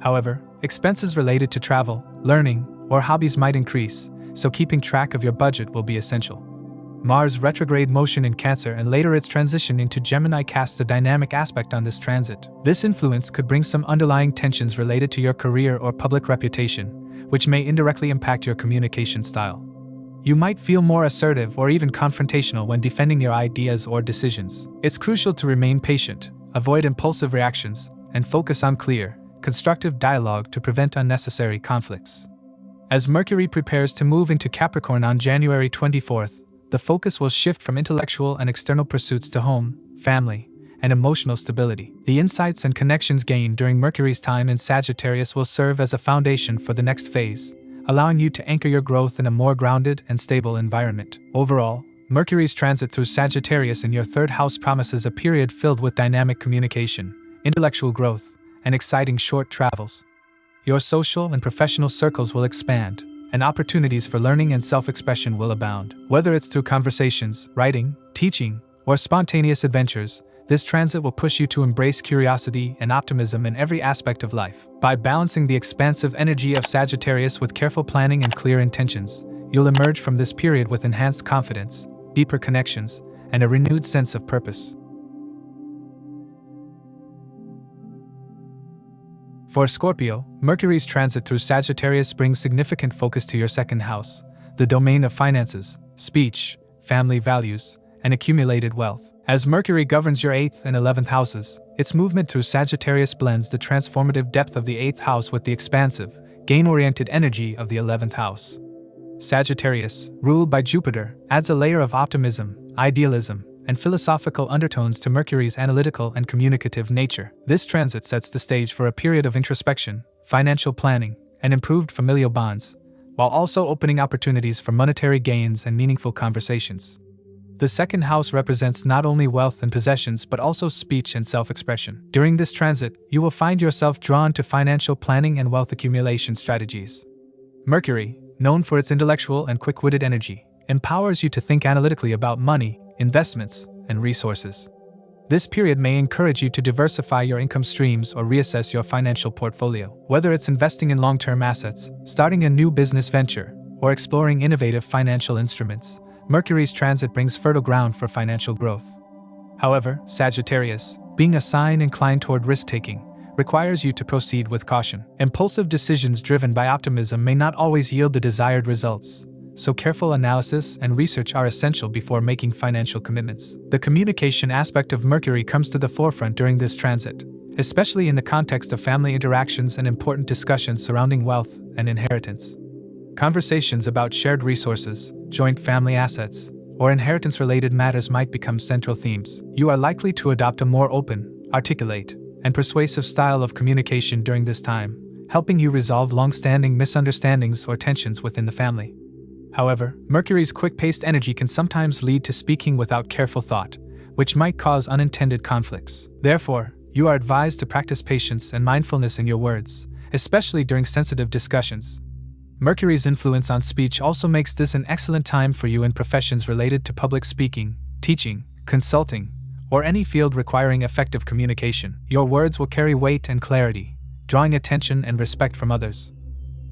However, expenses related to travel, learning, or hobbies might increase, so keeping track of your budget will be essential. Mars' retrograde motion in Cancer and later its transition into Gemini casts a dynamic aspect on this transit. This influence could bring some underlying tensions related to your career or public reputation, which may indirectly impact your communication style. You might feel more assertive or even confrontational when defending your ideas or decisions. It's crucial to remain patient, avoid impulsive reactions, and focus on clear, constructive dialogue to prevent unnecessary conflicts. As Mercury prepares to move into Capricorn on January 24th, the focus will shift from intellectual and external pursuits to home, family, and emotional stability. The insights and connections gained during Mercury's time in Sagittarius will serve as a foundation for the next phase, allowing you to anchor your growth in a more grounded and stable environment. Overall, Mercury's transit through Sagittarius in your third house promises a period filled with dynamic communication, intellectual growth, and exciting short travels. Your social and professional circles will expand, and opportunities for learning and self-expression will abound. Whether it's through conversations, writing, teaching, or spontaneous adventures, this transit will push you to embrace curiosity and optimism in every aspect of life. By balancing the expansive energy of Sagittarius with careful planning and clear intentions, you'll emerge from this period with enhanced confidence, deeper connections, and a renewed sense of purpose. For Scorpio, Mercury's transit through Sagittarius brings significant focus to your second house, the domain of finances, speech, family values, and accumulated wealth. As Mercury governs your 8th and 11th houses, its movement through Sagittarius blends the transformative depth of the 8th house with the expansive, gain-oriented energy of the 11th house. Sagittarius, ruled by Jupiter, adds a layer of optimism, idealism, and philosophical undertones to Mercury's analytical and communicative nature. This transit sets the stage for a period of introspection, financial planning, and improved familial bonds, while also opening opportunities for monetary gains and meaningful conversations. The second house represents not only wealth and possessions but also speech and self-expression. During this transit, you will find yourself drawn to financial planning and wealth accumulation strategies. Mercury, known for its intellectual and quick-witted energy, empowers you to think analytically about money, investments, and resources. This period may encourage you to diversify your income streams or reassess your financial portfolio. Whether it's investing in long-term assets, starting a new business venture, or exploring innovative financial instruments, Mercury's transit brings fertile ground for financial growth. However, Sagittarius, being a sign inclined toward risk-taking, requires you to proceed with caution. Impulsive decisions driven by optimism may not always yield the desired results, so careful analysis and research are essential before making financial commitments. The communication aspect of Mercury comes to the forefront during this transit, especially in the context of family interactions and important discussions surrounding wealth and inheritance. Conversations about shared resources, joint family assets, or inheritance-related matters might become central themes. You are likely to adopt a more open, articulate, and persuasive style of communication during this time, helping you resolve long-standing misunderstandings or tensions within the family. However, Mercury's quick-paced energy can sometimes lead to speaking without careful thought, which might cause unintended conflicts. Therefore, you are advised to practice patience and mindfulness in your words, especially during sensitive discussions. Mercury's influence on speech also makes this an excellent time for you in professions related to public speaking, teaching, consulting, or any field requiring effective communication. Your words will carry weight and clarity, drawing attention and respect from others.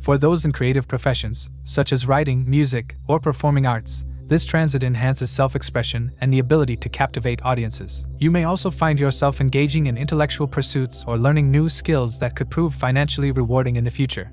For those in creative professions, such as writing, music, or performing arts, this transit enhances self-expression and the ability to captivate audiences. You may also find yourself engaging in intellectual pursuits or learning new skills that could prove financially rewarding in the future.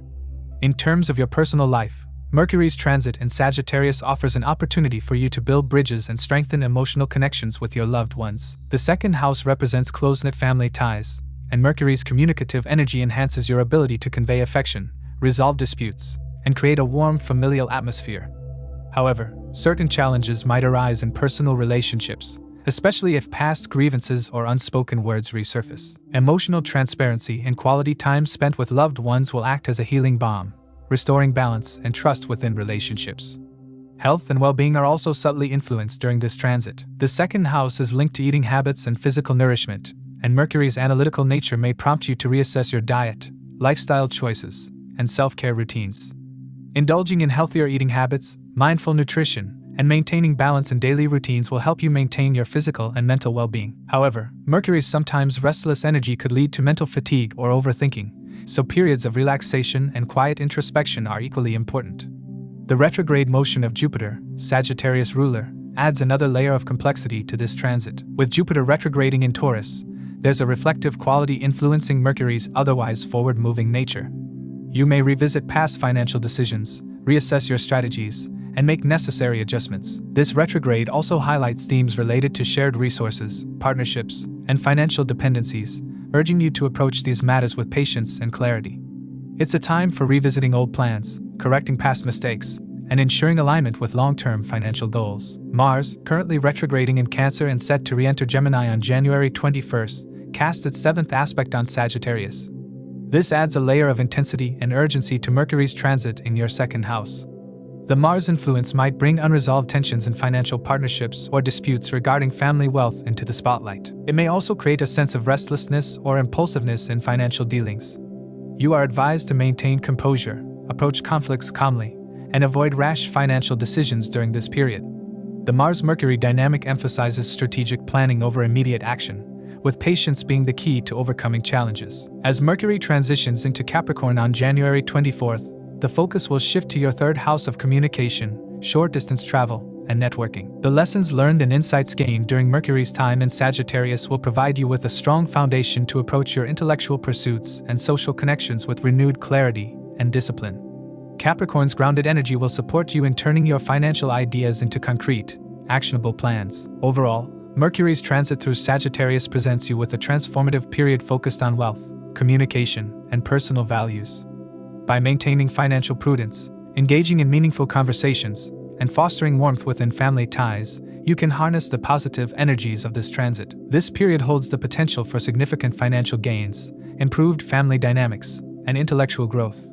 In terms of your personal life, Mercury's transit in Sagittarius offers an opportunity for you to build bridges and strengthen emotional connections with your loved ones. The second house represents close-knit family ties, and Mercury's communicative energy enhances your ability to convey affection, resolve disputes, and create a warm familial atmosphere. However, certain challenges might arise in personal relationships, especially if past grievances or unspoken words resurface. Emotional transparency and quality time spent with loved ones will act as a healing balm, restoring balance and trust within relationships. Health and well-being are also subtly influenced during this transit. The second house is linked to eating habits and physical nourishment, and Mercury's analytical nature may prompt you to reassess your diet, lifestyle choices, and self-care routines. Indulging in healthier eating habits, mindful nutrition, and maintaining balance in daily routines will help you maintain your physical and mental well-being. However, Mercury's sometimes restless energy could lead to mental fatigue or overthinking, so periods of relaxation and quiet introspection are equally important. The retrograde motion of Jupiter, Sagittarius ruler, adds another layer of complexity to this transit. With Jupiter retrograding in Taurus, there's a reflective quality influencing Mercury's otherwise forward-moving nature. You may revisit past financial decisions, reassess your strategies, and make necessary adjustments. This retrograde also highlights themes related to shared resources, partnerships, and financial dependencies, urging you to approach these matters with patience and clarity. It's a time for revisiting old plans, correcting past mistakes, and ensuring alignment with long-term financial goals. Mars, currently retrograding in Cancer and set to re-enter Gemini on January 21st, casts its 7th aspect on Sagittarius. This adds a layer of intensity and urgency to Mercury's transit in your second house. The Mars influence might bring unresolved tensions in financial partnerships or disputes regarding family wealth into the spotlight. It may also create a sense of restlessness or impulsiveness in financial dealings. You are advised to maintain composure, approach conflicts calmly, and avoid rash financial decisions during this period. The Mars-Mercury dynamic emphasizes strategic planning over immediate action, with patience being the key to overcoming challenges. As Mercury transitions into Capricorn on January 24th, the focus will shift to your third house of communication, short-distance travel, and networking. The lessons learned and insights gained during Mercury's time in Sagittarius will provide you with a strong foundation to approach your intellectual pursuits and social connections with renewed clarity and discipline. Capricorn's grounded energy will support you in turning your financial ideas into concrete, actionable plans. Overall, Mercury's transit through Sagittarius presents you with a transformative period focused on wealth, communication, and personal values. By maintaining financial prudence, engaging in meaningful conversations, and fostering warmth within family ties, you can harness the positive energies of this transit. This period holds the potential for significant financial gains, improved family dynamics, and intellectual growth.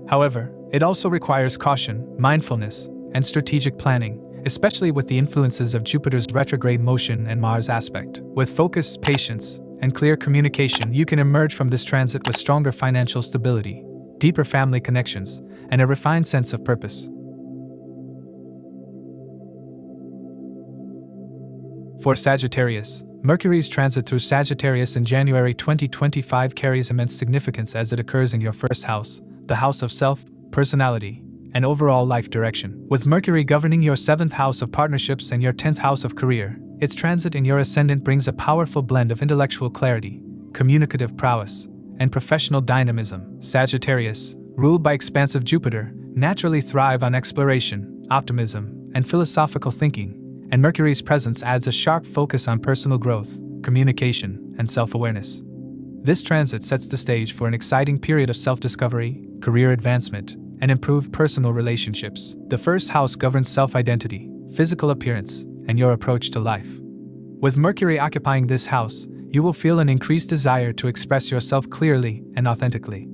However, it also requires caution, mindfulness, and strategic planning, especially with the influences of Jupiter's retrograde motion and Mars aspect. With focus, patience, and clear communication, you can emerge from this transit with stronger financial stability, deeper family connections, and a refined sense of purpose. For Sagittarius, Mercury's transit through Sagittarius in January 2025 carries immense significance as it occurs in your first house, the house of self, personality, and overall life direction. With Mercury governing your 7th house of partnerships and your 10th house of career, its transit in your ascendant brings a powerful blend of intellectual clarity, communicative prowess, and professional dynamism. Sagittarius, ruled by expansive Jupiter, naturally thrive on exploration, optimism, and philosophical thinking, and Mercury's presence adds a sharp focus on personal growth, communication, and self-awareness. This transit sets the stage for an exciting period of self-discovery, career advancement, and improved personal relationships. The first house governs self-identity, physical appearance, and your approach to life. With Mercury occupying this house, you will feel an increased desire to express yourself clearly and authentically.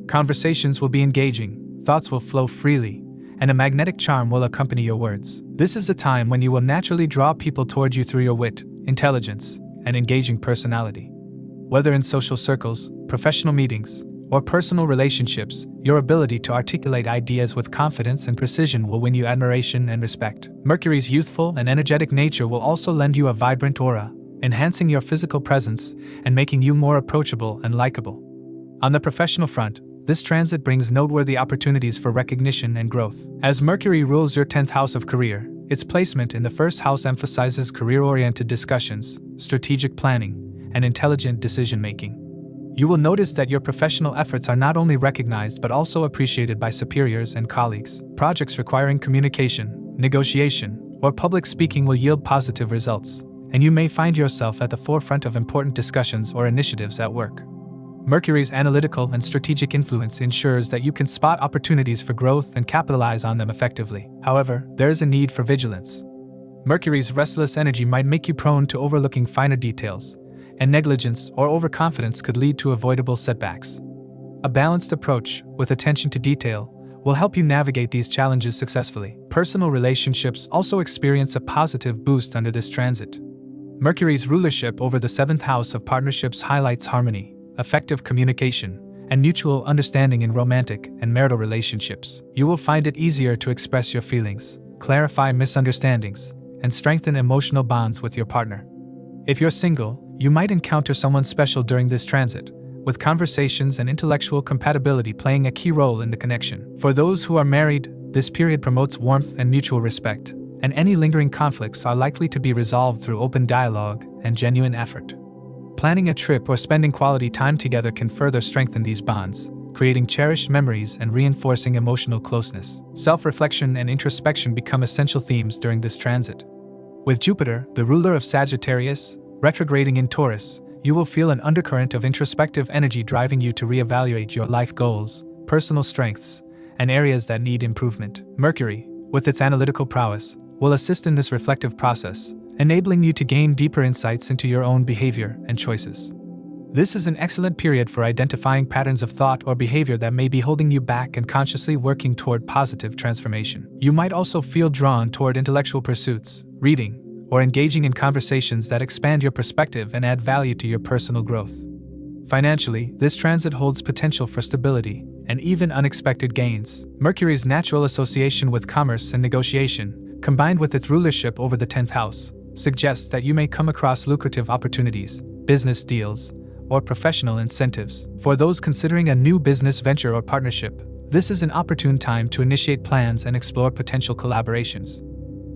Conversations will be engaging, thoughts will flow freely, and a magnetic charm will accompany your words. This is a time when you will naturally draw people toward you through your wit, intelligence, and engaging personality. Whether in social circles, professional meetings, or personal relationships, your ability to articulate ideas with confidence and precision will win you admiration and respect. Mercury's youthful and energetic nature will also lend you a vibrant aura, enhancing your physical presence and making you more approachable and likable. On the professional front, this transit brings noteworthy opportunities for recognition and growth. As Mercury rules your 10th house of career, its placement in the first house emphasizes career-oriented discussions, strategic planning, and intelligent decision-making. You will notice that your professional efforts are not only recognized but also appreciated by superiors and colleagues. Projects requiring communication, negotiation, or public speaking will yield positive results, and you may find yourself at the forefront of important discussions or initiatives at work. Mercury's analytical and strategic influence ensures that you can spot opportunities for growth and capitalize on them effectively. However, there is a need for vigilance. Mercury's restless energy might make you prone to overlooking finer details, and negligence or overconfidence could lead to avoidable setbacks. A balanced approach, with attention to detail, will help you navigate these challenges successfully. Personal relationships also experience a positive boost under this transit. Mercury's rulership over the 7th house of partnerships highlights harmony, effective communication, and mutual understanding in romantic and marital relationships. You will find it easier to express your feelings, clarify misunderstandings, and strengthen emotional bonds with your partner. If you're single, you might encounter someone special during this transit, with conversations and intellectual compatibility playing a key role in the connection. For those who are married, this period promotes warmth and mutual respect, and any lingering conflicts are likely to be resolved through open dialogue and genuine effort. Planning a trip or spending quality time together can further strengthen these bonds, creating cherished memories and reinforcing emotional closeness. Self-reflection and introspection become essential themes during this transit. With Jupiter, the ruler of Sagittarius, retrograding in Taurus, you will feel an undercurrent of introspective energy driving you to reevaluate your life goals, personal strengths, and areas that need improvement. Mercury, with its analytical prowess, will assist in this reflective process, enabling you to gain deeper insights into your own behavior and choices. This is an excellent period for identifying patterns of thought or behavior that may be holding you back and consciously working toward positive transformation. You might also feel drawn toward intellectual pursuits, reading, or engaging in conversations that expand your perspective and add value to your personal growth. Financially, this transit holds potential for stability and even unexpected gains. Mercury's natural association with commerce and negotiation, combined with its rulership over the 10th house, suggests that you may come across lucrative opportunities, business deals, or professional incentives. For those considering a new business venture or partnership, this is an opportune time to initiate plans and explore potential collaborations.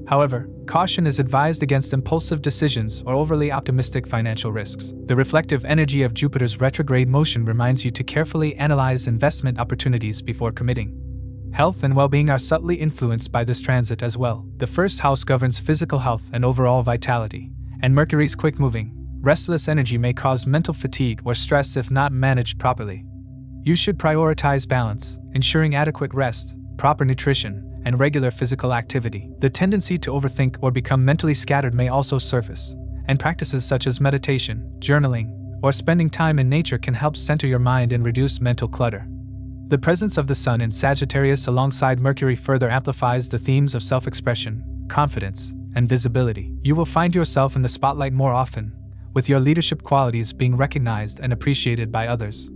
However, caution is advised against impulsive decisions or overly optimistic financial risks. The reflective energy of Jupiter's retrograde motion reminds you to carefully analyze investment opportunities before committing. Health and well-being are subtly influenced by this transit as well. The first house governs physical health and overall vitality, and Mercury's quick-moving, restless energy may cause mental fatigue or stress if not managed properly. You should prioritize balance, ensuring adequate rest, proper nutrition, and regular physical activity. The tendency to overthink or become mentally scattered may also surface, and practices such as meditation, journaling, or spending time in nature can help center your mind and reduce mental clutter. The presence of the Sun in Sagittarius alongside Mercury further amplifies the themes of self-expression, confidence, and visibility. You will find yourself in the spotlight more often, with your leadership qualities being recognized and appreciated by others.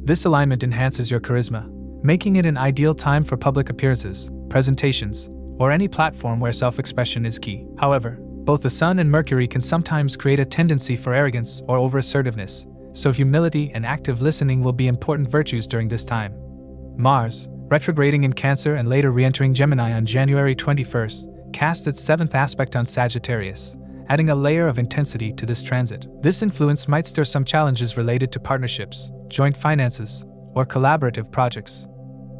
This alignment enhances your charisma, making it an ideal time for public appearances, presentations, or any platform where self-expression is key. However, both the Sun and Mercury can sometimes create a tendency for arrogance or over-assertiveness, so humility and active listening will be important virtues during this time. Mars, retrograding in Cancer and later re-entering Gemini on January 21st, casts its 7th aspect on Sagittarius, adding a layer of intensity to this transit. This influence might stir some challenges related to partnerships, joint finances, or collaborative projects.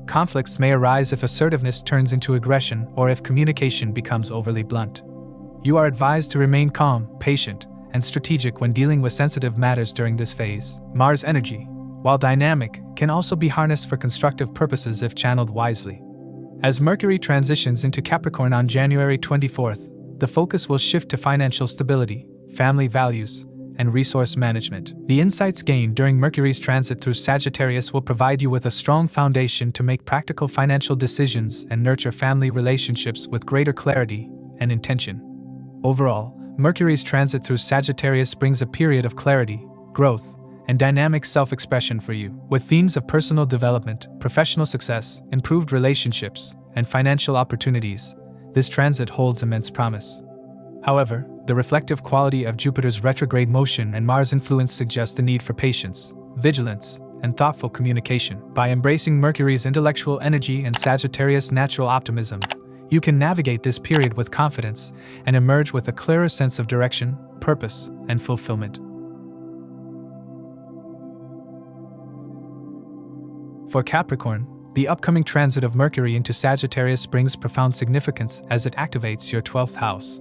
Conflicts may arise if assertiveness turns into aggression or if communication becomes overly blunt. You are advised to remain calm, patient, and strategic when dealing with sensitive matters during this phase. Mars energy, while dynamic, can also be harnessed for constructive purposes if channeled wisely. As Mercury transitions into Capricorn on January 24th, the focus will shift to financial stability, family values, and resource management. The insights gained during Mercury's transit through Sagittarius will provide you with a strong foundation to make practical financial decisions and nurture family relationships with greater clarity and intention. Overall, Mercury's transit through Sagittarius brings a period of clarity, growth, and dynamic self-expression for you. With themes of personal development, professional success, improved relationships, and financial opportunities, this transit holds immense promise. However, the reflective quality of Jupiter's retrograde motion and Mars' influence suggests the need for patience, vigilance, and thoughtful communication. By embracing Mercury's intellectual energy and Sagittarius' natural optimism, you can navigate this period with confidence and emerge with a clearer sense of direction, purpose, and fulfillment. For Capricorn, the upcoming transit of Mercury into Sagittarius brings profound significance as it activates your 12th house.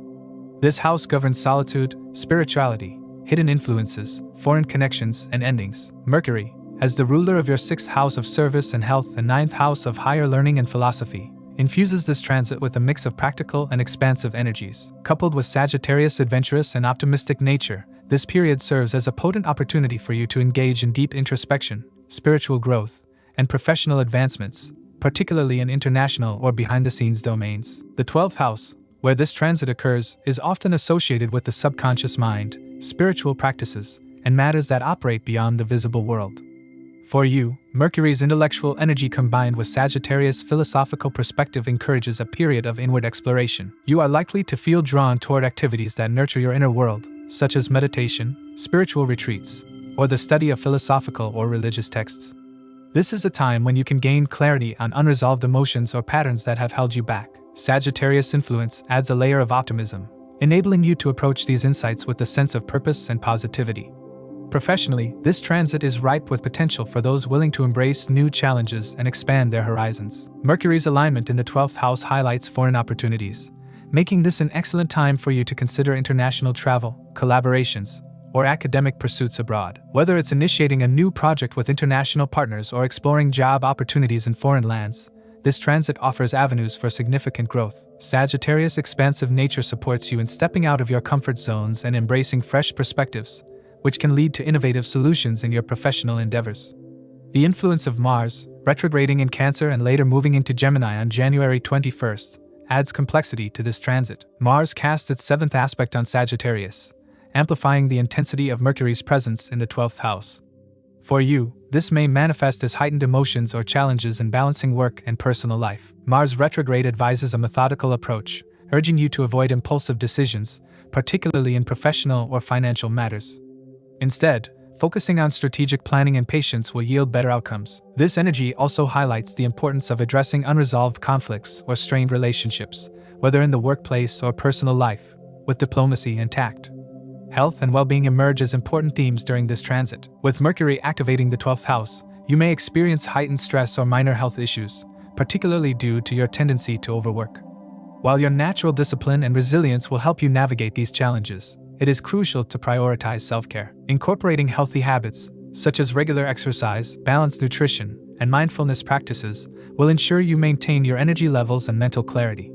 This house governs solitude, spirituality, hidden influences, foreign connections, and endings. Mercury, as the ruler of your 6th house of service and health and 9th house of higher learning and philosophy, infuses this transit with a mix of practical and expansive energies. Coupled with Sagittarius' adventurous and optimistic nature, this period serves as a potent opportunity for you to engage in deep introspection, spiritual growth, and professional advancements, particularly in international or behind-the-scenes domains. The 12th house, where this transit occurs, is often associated with the subconscious mind, spiritual practices, and matters that operate beyond the visible world. For you, Mercury's intellectual energy combined with Sagittarius' philosophical perspective encourages a period of inward exploration. You are likely to feel drawn toward activities that nurture your inner world, such as meditation, spiritual retreats, or the study of philosophical or religious texts. This is a time when you can gain clarity on unresolved emotions or patterns that have held you back. Sagittarius' influence adds a layer of optimism, enabling you to approach these insights with a sense of purpose and positivity. Professionally, this transit is ripe with potential for those willing to embrace new challenges and expand their horizons. Mercury's alignment in the 12th house highlights foreign opportunities, making this an excellent time for you to consider international travel, collaborations, or academic pursuits abroad. Whether it's initiating a new project with international partners or exploring job opportunities in foreign lands, this transit offers avenues for significant growth. Sagittarius' expansive nature supports you in stepping out of your comfort zones and embracing fresh perspectives, which can lead to innovative solutions in your professional endeavors. The influence of Mars, retrograding in Cancer and later moving into Gemini on January 21st, adds complexity to this transit. Mars casts its 7th aspect on Sagittarius, amplifying the intensity of Mercury's presence in the 12th house. For you, this may manifest as heightened emotions or challenges in balancing work and personal life. Mars retrograde advises a methodical approach, urging you to avoid impulsive decisions, particularly in professional or financial matters. Instead, focusing on strategic planning and patience will yield better outcomes. This energy also highlights the importance of addressing unresolved conflicts or strained relationships, whether in the workplace or personal life, with diplomacy and tact. Health and well-being emerge as important themes during this transit. With Mercury activating the 12th house, you may experience heightened stress or minor health issues, particularly due to your tendency to overwork. While your natural discipline and resilience will help you navigate these challenges, it is crucial to prioritize self-care. Incorporating healthy habits, such as regular exercise, balanced nutrition, and mindfulness practices, will ensure you maintain your energy levels and mental clarity.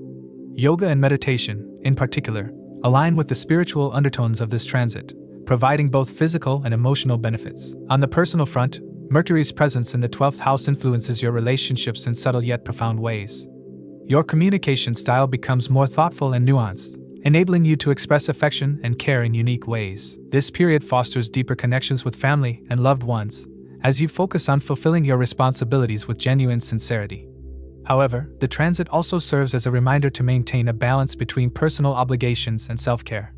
Yoga and meditation, in particular, align with the spiritual undertones of this transit, providing both physical and emotional benefits. On the personal front, Mercury's presence in the 12th house influences your relationships in subtle yet profound ways. Your communication style becomes more thoughtful and nuanced, enabling you to express affection and care in unique ways. This period fosters deeper connections with family and loved ones, as you focus on fulfilling your responsibilities with genuine sincerity. However, the transit also serves as a reminder to maintain a balance between personal obligations and self-care.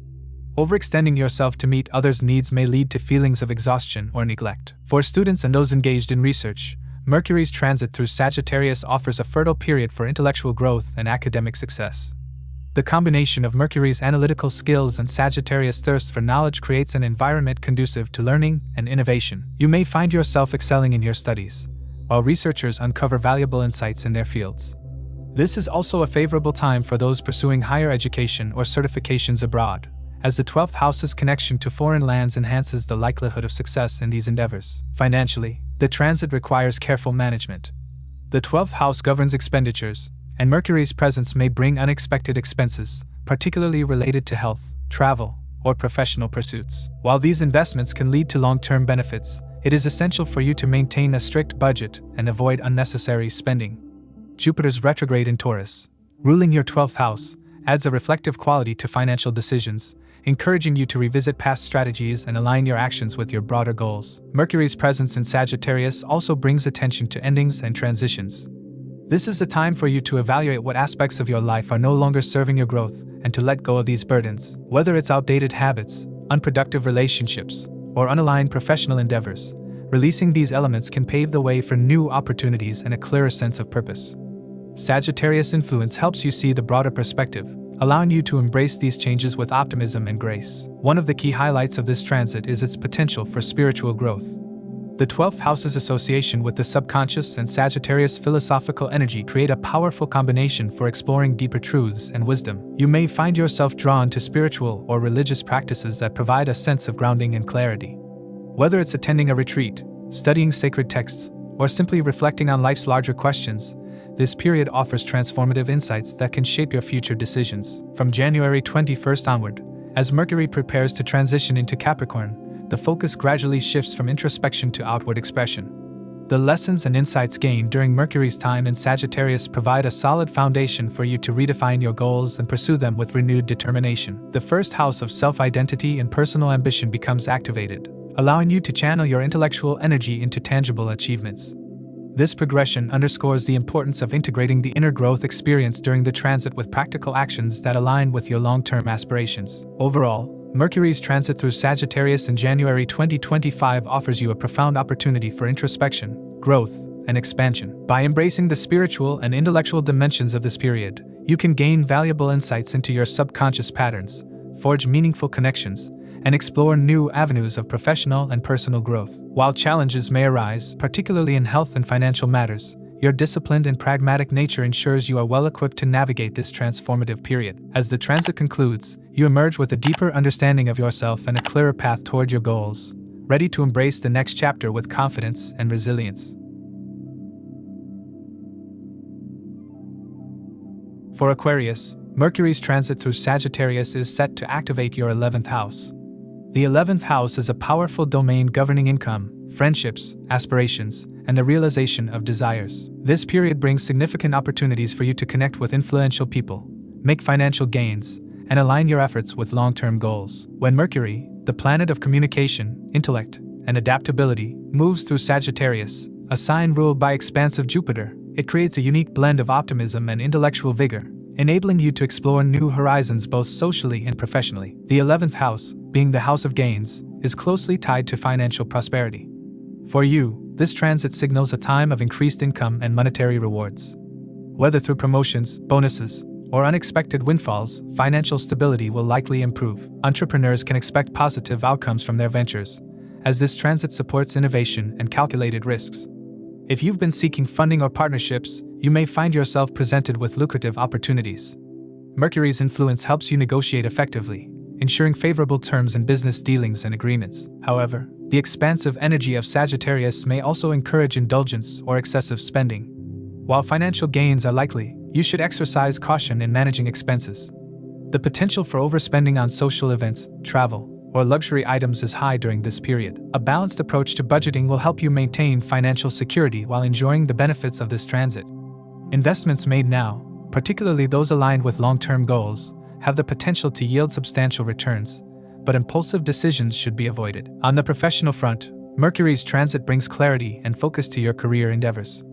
Overextending yourself to meet others' needs may lead to feelings of exhaustion or neglect. For students and those engaged in research, Mercury's transit through Sagittarius offers a fertile period for intellectual growth and academic success. The combination of Mercury's analytical skills and Sagittarius' thirst for knowledge creates an environment conducive to learning and innovation. You may find yourself excelling in your studies, while researchers uncover valuable insights in their fields. This is also a favorable time for those pursuing higher education or certifications abroad, as the 12th house's connection to foreign lands enhances the likelihood of success in these endeavors. Financially, the transit requires careful management. The 12th house governs expenditures, and Mercury's presence may bring unexpected expenses, particularly related to health, travel, or professional pursuits. While these investments can lead to long-term benefits, it is essential for you to maintain a strict budget and avoid unnecessary spending. Jupiter's retrograde in Taurus, ruling your 12th house, adds a reflective quality to financial decisions, encouraging you to revisit past strategies and align your actions with your broader goals. Mercury's presence in Sagittarius also brings attention to endings and transitions. This is the time for you to evaluate what aspects of your life are no longer serving your growth and to let go of these burdens. Whether it's outdated habits, unproductive relationships, or unaligned professional endeavors, releasing these elements can pave the way for new opportunities and a clearer sense of purpose. Sagittarius influence helps you see the broader perspective, allowing you to embrace these changes with optimism and grace. One of the key highlights of this transit is its potential for spiritual growth. The 12th house's association with the subconscious and Sagittarius' philosophical energy create a powerful combination for exploring deeper truths and wisdom. You may find yourself drawn to spiritual or religious practices that provide a sense of grounding and clarity. Whether it's attending a retreat, studying sacred texts, or simply reflecting on life's larger questions, this period offers transformative insights that can shape your future decisions. From January 21st onward, as Mercury prepares to transition into Capricorn, the focus gradually shifts from introspection to outward expression. The lessons and insights gained during Mercury's time in Sagittarius provide a solid foundation for you to redefine your goals and pursue them with renewed determination. The first house of self-identity and personal ambition becomes activated, allowing you to channel your intellectual energy into tangible achievements. This progression underscores the importance of integrating the inner growth experience during the transit with practical actions that align with your long-term aspirations. Overall, Mercury's transit through Sagittarius in January 2025 offers you a profound opportunity for introspection, growth, and expansion. By embracing the spiritual and intellectual dimensions of this period, you can gain valuable insights into your subconscious patterns, forge meaningful connections, and explore new avenues of professional and personal growth. While challenges may arise, particularly in health and financial matters, your disciplined and pragmatic nature ensures you are well equipped to navigate this transformative period. As the transit concludes, you emerge with a deeper understanding of yourself and a clearer path toward your goals, ready to embrace the next chapter with confidence and resilience. For Aquarius, Mercury's transit through Sagittarius is set to activate your 11th house. The 11th house is a powerful domain governing income, friendships, aspirations, and the realization of desires. This period brings significant opportunities for you to connect with influential people, make financial gains, and align your efforts with long-term goals. When Mercury, the planet of communication, intellect, and adaptability, moves through Sagittarius, a sign ruled by expansive Jupiter, it creates a unique blend of optimism and intellectual vigor, enabling you to explore new horizons both socially and professionally. The 11th house, being the house of gains, is closely tied to financial prosperity. For you, this transit signals a time of increased income and monetary rewards. Whether through promotions, bonuses, or unexpected windfalls, financial stability will likely improve. Entrepreneurs can expect positive outcomes from their ventures, as this transit supports innovation and calculated risks. If you've been seeking funding or partnerships, you may find yourself presented with lucrative opportunities. Mercury's influence helps you negotiate effectively, ensuring favorable terms in business dealings and agreements. However, the expansive energy of Sagittarius may also encourage indulgence or excessive spending. While financial gains are likely, you should exercise caution in managing expenses. The potential for overspending on social events, travel, or luxury items is high during this period. A balanced approach to budgeting will help you maintain financial security while enjoying the benefits of this transit. Investments made now, particularly those aligned with long-term goals, have the potential to yield substantial returns, but impulsive decisions should be avoided. On the professional front, Mercury's transit brings clarity and focus to your career endeavors.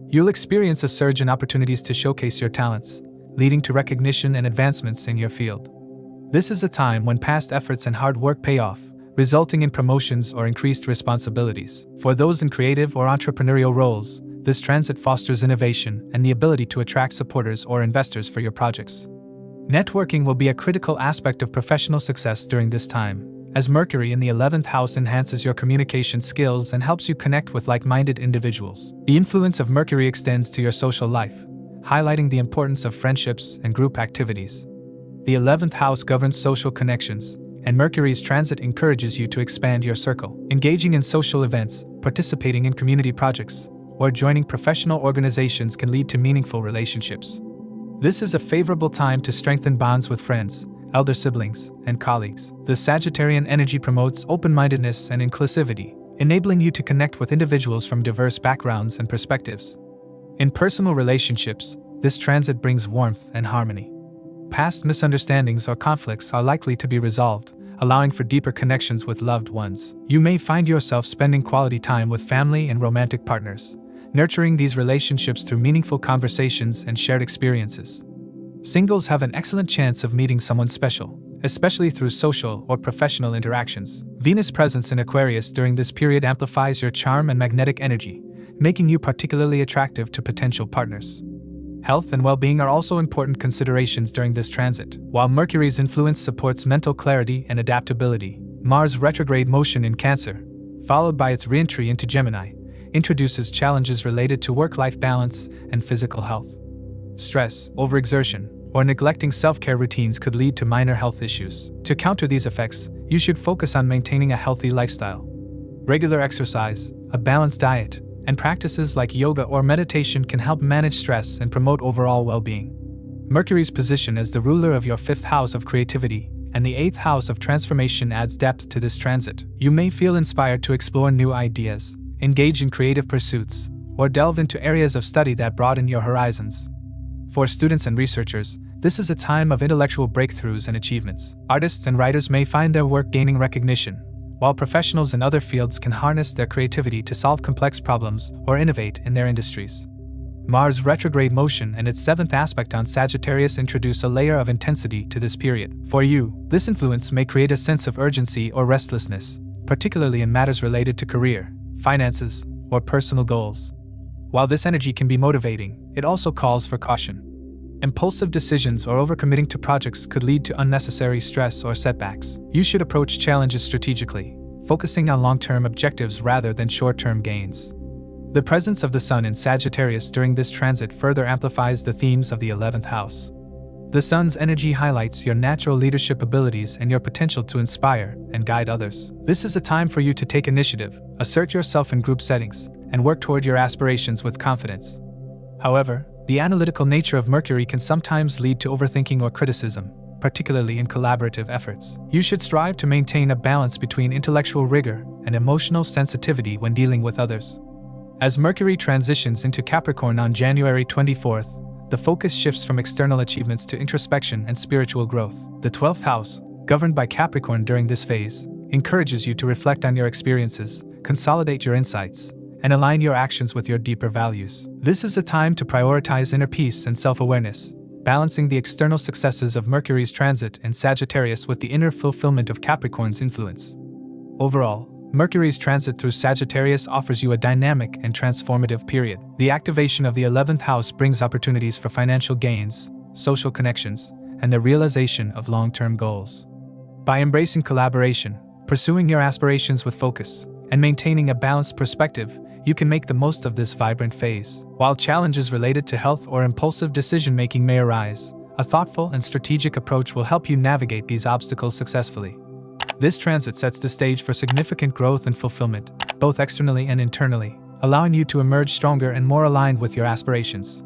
You'll experience a surge in opportunities to showcase your talents, leading to recognition and advancements in your field. This is a time when past efforts and hard work pay off, resulting in promotions or increased responsibilities. For those in creative or entrepreneurial roles, this transit fosters innovation and the ability to attract supporters or investors for your projects. Networking will be a critical aspect of professional success during this time, as Mercury in the 11th house enhances your communication skills and helps you connect with like-minded individuals. The influence of Mercury extends to your social life, highlighting the importance of friendships and group activities. The 11th house governs social connections, and Mercury's transit encourages you to expand your circle. Engaging in social events, participating in community projects, or joining professional organizations can lead to meaningful relationships. This is a favorable time to strengthen bonds with friends, elder siblings, and colleagues. The Sagittarian energy promotes open-mindedness and inclusivity, enabling you to connect with individuals from diverse backgrounds and perspectives. In personal relationships, this transit brings warmth and harmony. Past misunderstandings or conflicts are likely to be resolved, allowing for deeper connections with loved ones. You may find yourself spending quality time with family and romantic partners, nurturing these relationships through meaningful conversations and shared experiences. Singles have an excellent chance of meeting someone special, especially through social or professional interactions. Venus' presence in Aquarius during this period amplifies your charm and magnetic energy, making you particularly attractive to potential partners. Health and well-being are also important considerations during this transit. While Mercury's influence supports mental clarity and adaptability, Mars' retrograde motion in Cancer, followed by its re-entry into Gemini, introduces challenges related to work-life balance and physical health. Stress, overexertion, or neglecting self-care routines could lead to minor health issues. To counter these effects, you should focus on maintaining a healthy lifestyle. Regular exercise, a balanced diet, and practices like yoga or meditation can help manage stress and promote overall well-being. Mercury's position as the ruler of your 5th house of creativity and the 8th house of transformation adds depth to this transit. You may feel inspired to explore new ideas, engage in creative pursuits, or delve into areas of study that broaden your horizons. For students and researchers, this is a time of intellectual breakthroughs and achievements. Artists and writers may find their work gaining recognition, while professionals in other fields can harness their creativity to solve complex problems or innovate in their industries. Mars' retrograde motion and its 7th aspect on Sagittarius introduce a layer of intensity to this period. For you, this influence may create a sense of urgency or restlessness, particularly in matters related to career, finances, or personal goals. While this energy can be motivating, it also calls for caution. Impulsive decisions or overcommitting to projects could lead to unnecessary stress or setbacks. You should approach challenges strategically, focusing on long-term objectives rather than short-term gains. The presence of the Sun in Sagittarius during this transit further amplifies the themes of the 11th house. The Sun's energy highlights your natural leadership abilities and your potential to inspire and guide others. This is a time for you to take initiative, assert yourself in group settings, and work toward your aspirations with confidence. However, the analytical nature of Mercury can sometimes lead to overthinking or criticism, particularly in collaborative efforts. You should strive to maintain a balance between intellectual rigor and emotional sensitivity when dealing with others. As Mercury transitions into Capricorn on January 24th, the focus shifts from external achievements to introspection and spiritual growth. The 12th house, governed by Capricorn during this phase, encourages you to reflect on your experiences, consolidate your insights, and align your actions with your deeper values. This is a time to prioritize inner peace and self-awareness, balancing the external successes of Mercury's transit in Sagittarius with the inner fulfillment of Capricorn's influence. Overall, Mercury's transit through Sagittarius offers you a dynamic and transformative period. The activation of the 11th house brings opportunities for financial gains, social connections, and the realization of long-term goals. By embracing collaboration, pursuing your aspirations with focus, and maintaining a balanced perspective, you can make the most of this vibrant phase. While challenges related to health or impulsive decision-making may arise, a thoughtful and strategic approach will help you navigate these obstacles successfully. This transit sets the stage for significant growth and fulfillment, both externally and internally, allowing you to emerge stronger and more aligned with your aspirations.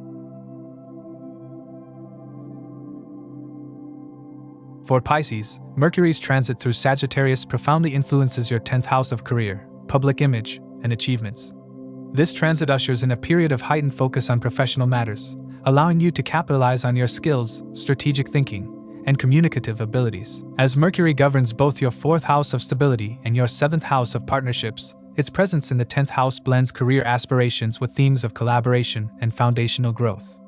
For Pisces, Mercury's transit through Sagittarius profoundly influences your 10th house of career, public image, and achievements. This transit ushers in a period of heightened focus on professional matters, allowing you to capitalize on your skills, strategic thinking, and communicative abilities. As Mercury governs both your 4th house of stability and your 7th house of partnerships, its presence in the 10th house blends career aspirations with themes of collaboration and foundational growth.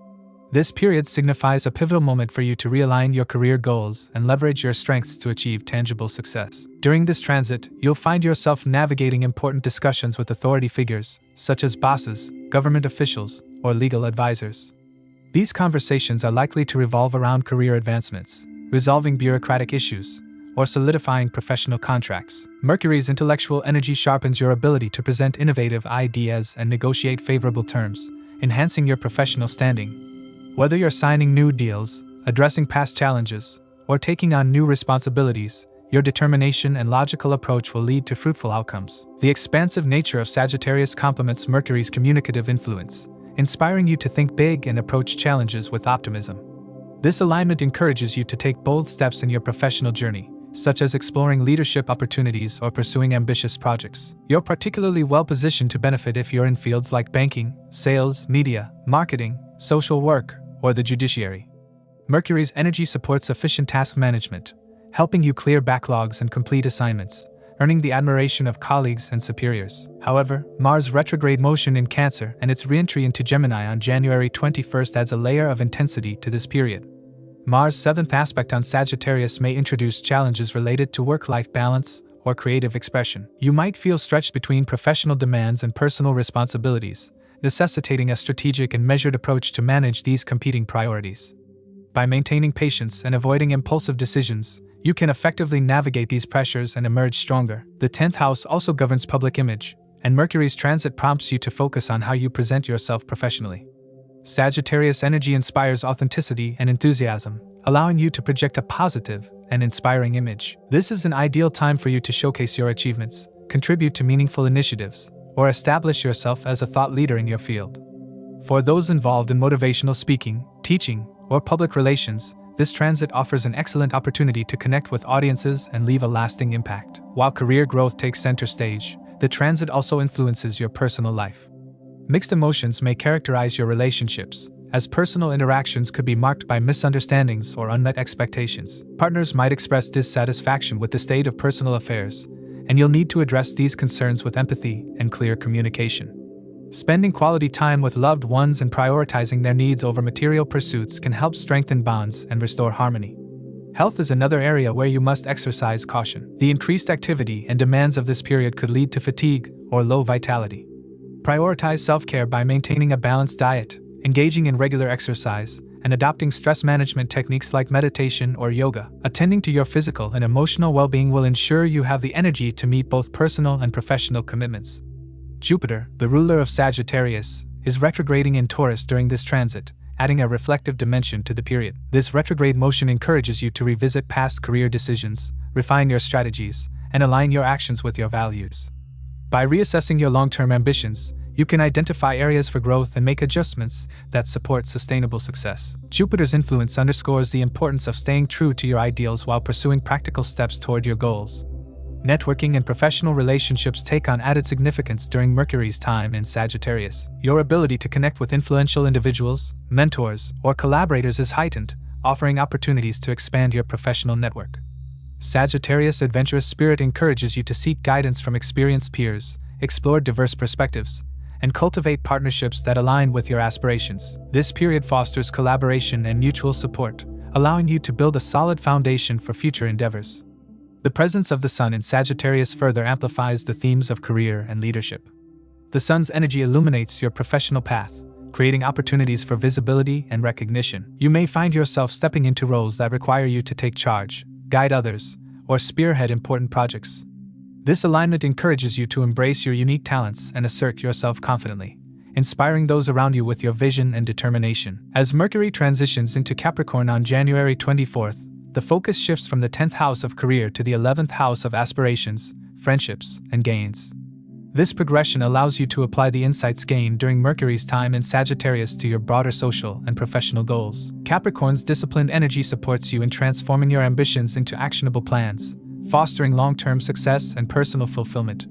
This period signifies a pivotal moment for you to realign your career goals and leverage your strengths to achieve tangible success. During this transit, you'll find yourself navigating important discussions with authority figures, such as bosses, government officials, or legal advisors. These conversations are likely to revolve around career advancements, resolving bureaucratic issues, or solidifying professional contracts. Mercury's intellectual energy sharpens your ability to present innovative ideas and negotiate favorable terms, enhancing your professional standing. Whether you're signing new deals, addressing past challenges, or taking on new responsibilities, your determination and logical approach will lead to fruitful outcomes. The expansive nature of Sagittarius complements Mercury's communicative influence, inspiring you to think big and approach challenges with optimism. This alignment encourages you to take bold steps in your professional journey, such as exploring leadership opportunities or pursuing ambitious projects. You're particularly well-positioned to benefit if you're in fields like banking, sales, media, marketing, social work, or the judiciary. Mercury's energy supports efficient task management, helping you clear backlogs and complete assignments, earning the admiration of colleagues and superiors. However, Mars' retrograde motion in Cancer and its re-entry into Gemini on January 21st adds a layer of intensity to this period. Mars' 7th aspect on Sagittarius may introduce challenges related to work-life balance or creative expression. You might feel stretched between professional demands and personal responsibilities, necessitating a strategic and measured approach to manage these competing priorities. By maintaining patience and avoiding impulsive decisions, you can effectively navigate these pressures and emerge stronger. The 10th house also governs public image, and Mercury's transit prompts you to focus on how you present yourself professionally. Sagittarius energy inspires authenticity and enthusiasm, allowing you to project a positive and inspiring image. This is an ideal time for you to showcase your achievements, contribute to meaningful initiatives, or establish yourself as a thought leader in your field. For those involved in motivational speaking, teaching, or public relations, this transit offers an excellent opportunity to connect with audiences and leave a lasting impact. While career growth takes center stage, the transit also influences your personal life. Mixed emotions may characterize your relationships, as personal interactions could be marked by misunderstandings or unmet expectations. Partners might express dissatisfaction with the state of personal affairs, and you'll need to address these concerns with empathy and clear communication. Spending quality time with loved ones and prioritizing their needs over material pursuits can help strengthen bonds and restore harmony. Health is another area where you must exercise caution. The increased activity and demands of this period could lead to fatigue or low vitality. Prioritize self-care by maintaining a balanced diet, engaging in regular exercise, and adopting stress management techniques like meditation or yoga. Attending to your physical and emotional well-being will ensure you have the energy to meet both personal and professional commitments. Jupiter, the ruler of Sagittarius, is retrograding in Taurus during this transit, adding a reflective dimension to the period. This retrograde motion encourages you to revisit past career decisions, refine your strategies, and align your actions with your values. By reassessing your long-term ambitions, you can identify areas for growth and make adjustments that support sustainable success. Jupiter's influence underscores the importance of staying true to your ideals while pursuing practical steps toward your goals. Networking and professional relationships take on added significance during Mercury's time in Sagittarius. Your ability to connect with influential individuals, mentors, or collaborators is heightened, offering opportunities to expand your professional network. Sagittarius' adventurous spirit encourages you to seek guidance from experienced peers, explore diverse perspectives, and cultivate partnerships that align with your aspirations. This period fosters collaboration and mutual support, allowing you to build a solid foundation for future endeavors. The presence of the Sun in Sagittarius further amplifies the themes of career and leadership. The Sun's energy illuminates your professional path, creating opportunities for visibility and recognition. You may find yourself stepping into roles that require you to take charge, guide others, or spearhead important projects. This alignment encourages you to embrace your unique talents and assert yourself confidently, inspiring those around you with your vision and determination. As Mercury transitions into Capricorn on January 24th, the focus shifts from the 10th house of career to the 11th house of aspirations, friendships, and gains. This progression allows you to apply the insights gained during Mercury's time in Sagittarius to your broader social and professional goals. Capricorn's disciplined energy supports you in transforming your ambitions into actionable plans, fostering long-term success and personal fulfillment.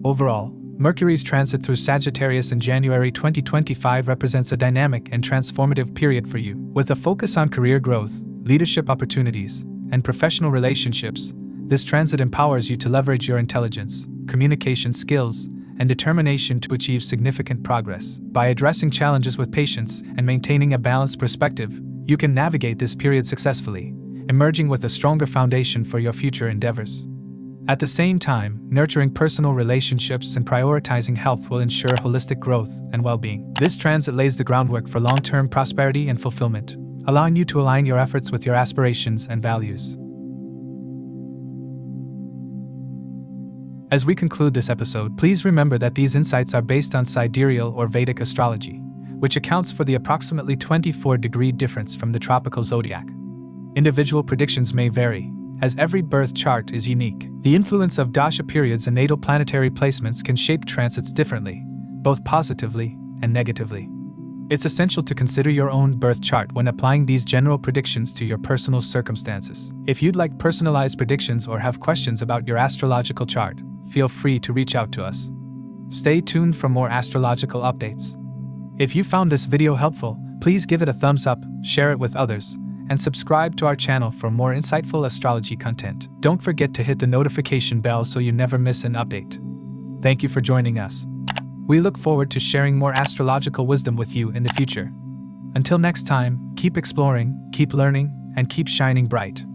Overall, Mercury's transit through Sagittarius in January 2025 represents a dynamic and transformative period for you. With a focus on career growth, leadership opportunities, and professional relationships, this transit empowers you to leverage your intelligence, communication skills, and determination to achieve significant progress. By addressing challenges with patience and maintaining a balanced perspective, you can navigate this period successfully, emerging with a stronger foundation for your future endeavors. At the same time, nurturing personal relationships and prioritizing health will ensure holistic growth and well-being. This transit lays the groundwork for long-term prosperity and fulfillment, allowing you to align your efforts with your aspirations and values. As we conclude this episode, please remember that these insights are based on sidereal or Vedic astrology, which accounts for the approximately 24-degree difference from the tropical zodiac. Individual predictions may vary, as every birth chart is unique. The influence of dasha periods and natal planetary placements can shape transits differently, both positively and negatively. It's essential to consider your own birth chart when applying these general predictions to your personal circumstances. If you'd like personalized predictions or have questions about your astrological chart, feel free to reach out to us. Stay tuned for more astrological updates. If you found this video helpful, please give it a thumbs up, share it with others, and subscribe to our channel for more insightful astrology content. Don't forget to hit the notification bell so you never miss an update. Thank you for joining us. We look forward to sharing more astrological wisdom with you in the future. Until next time, keep exploring, keep learning, and keep shining bright.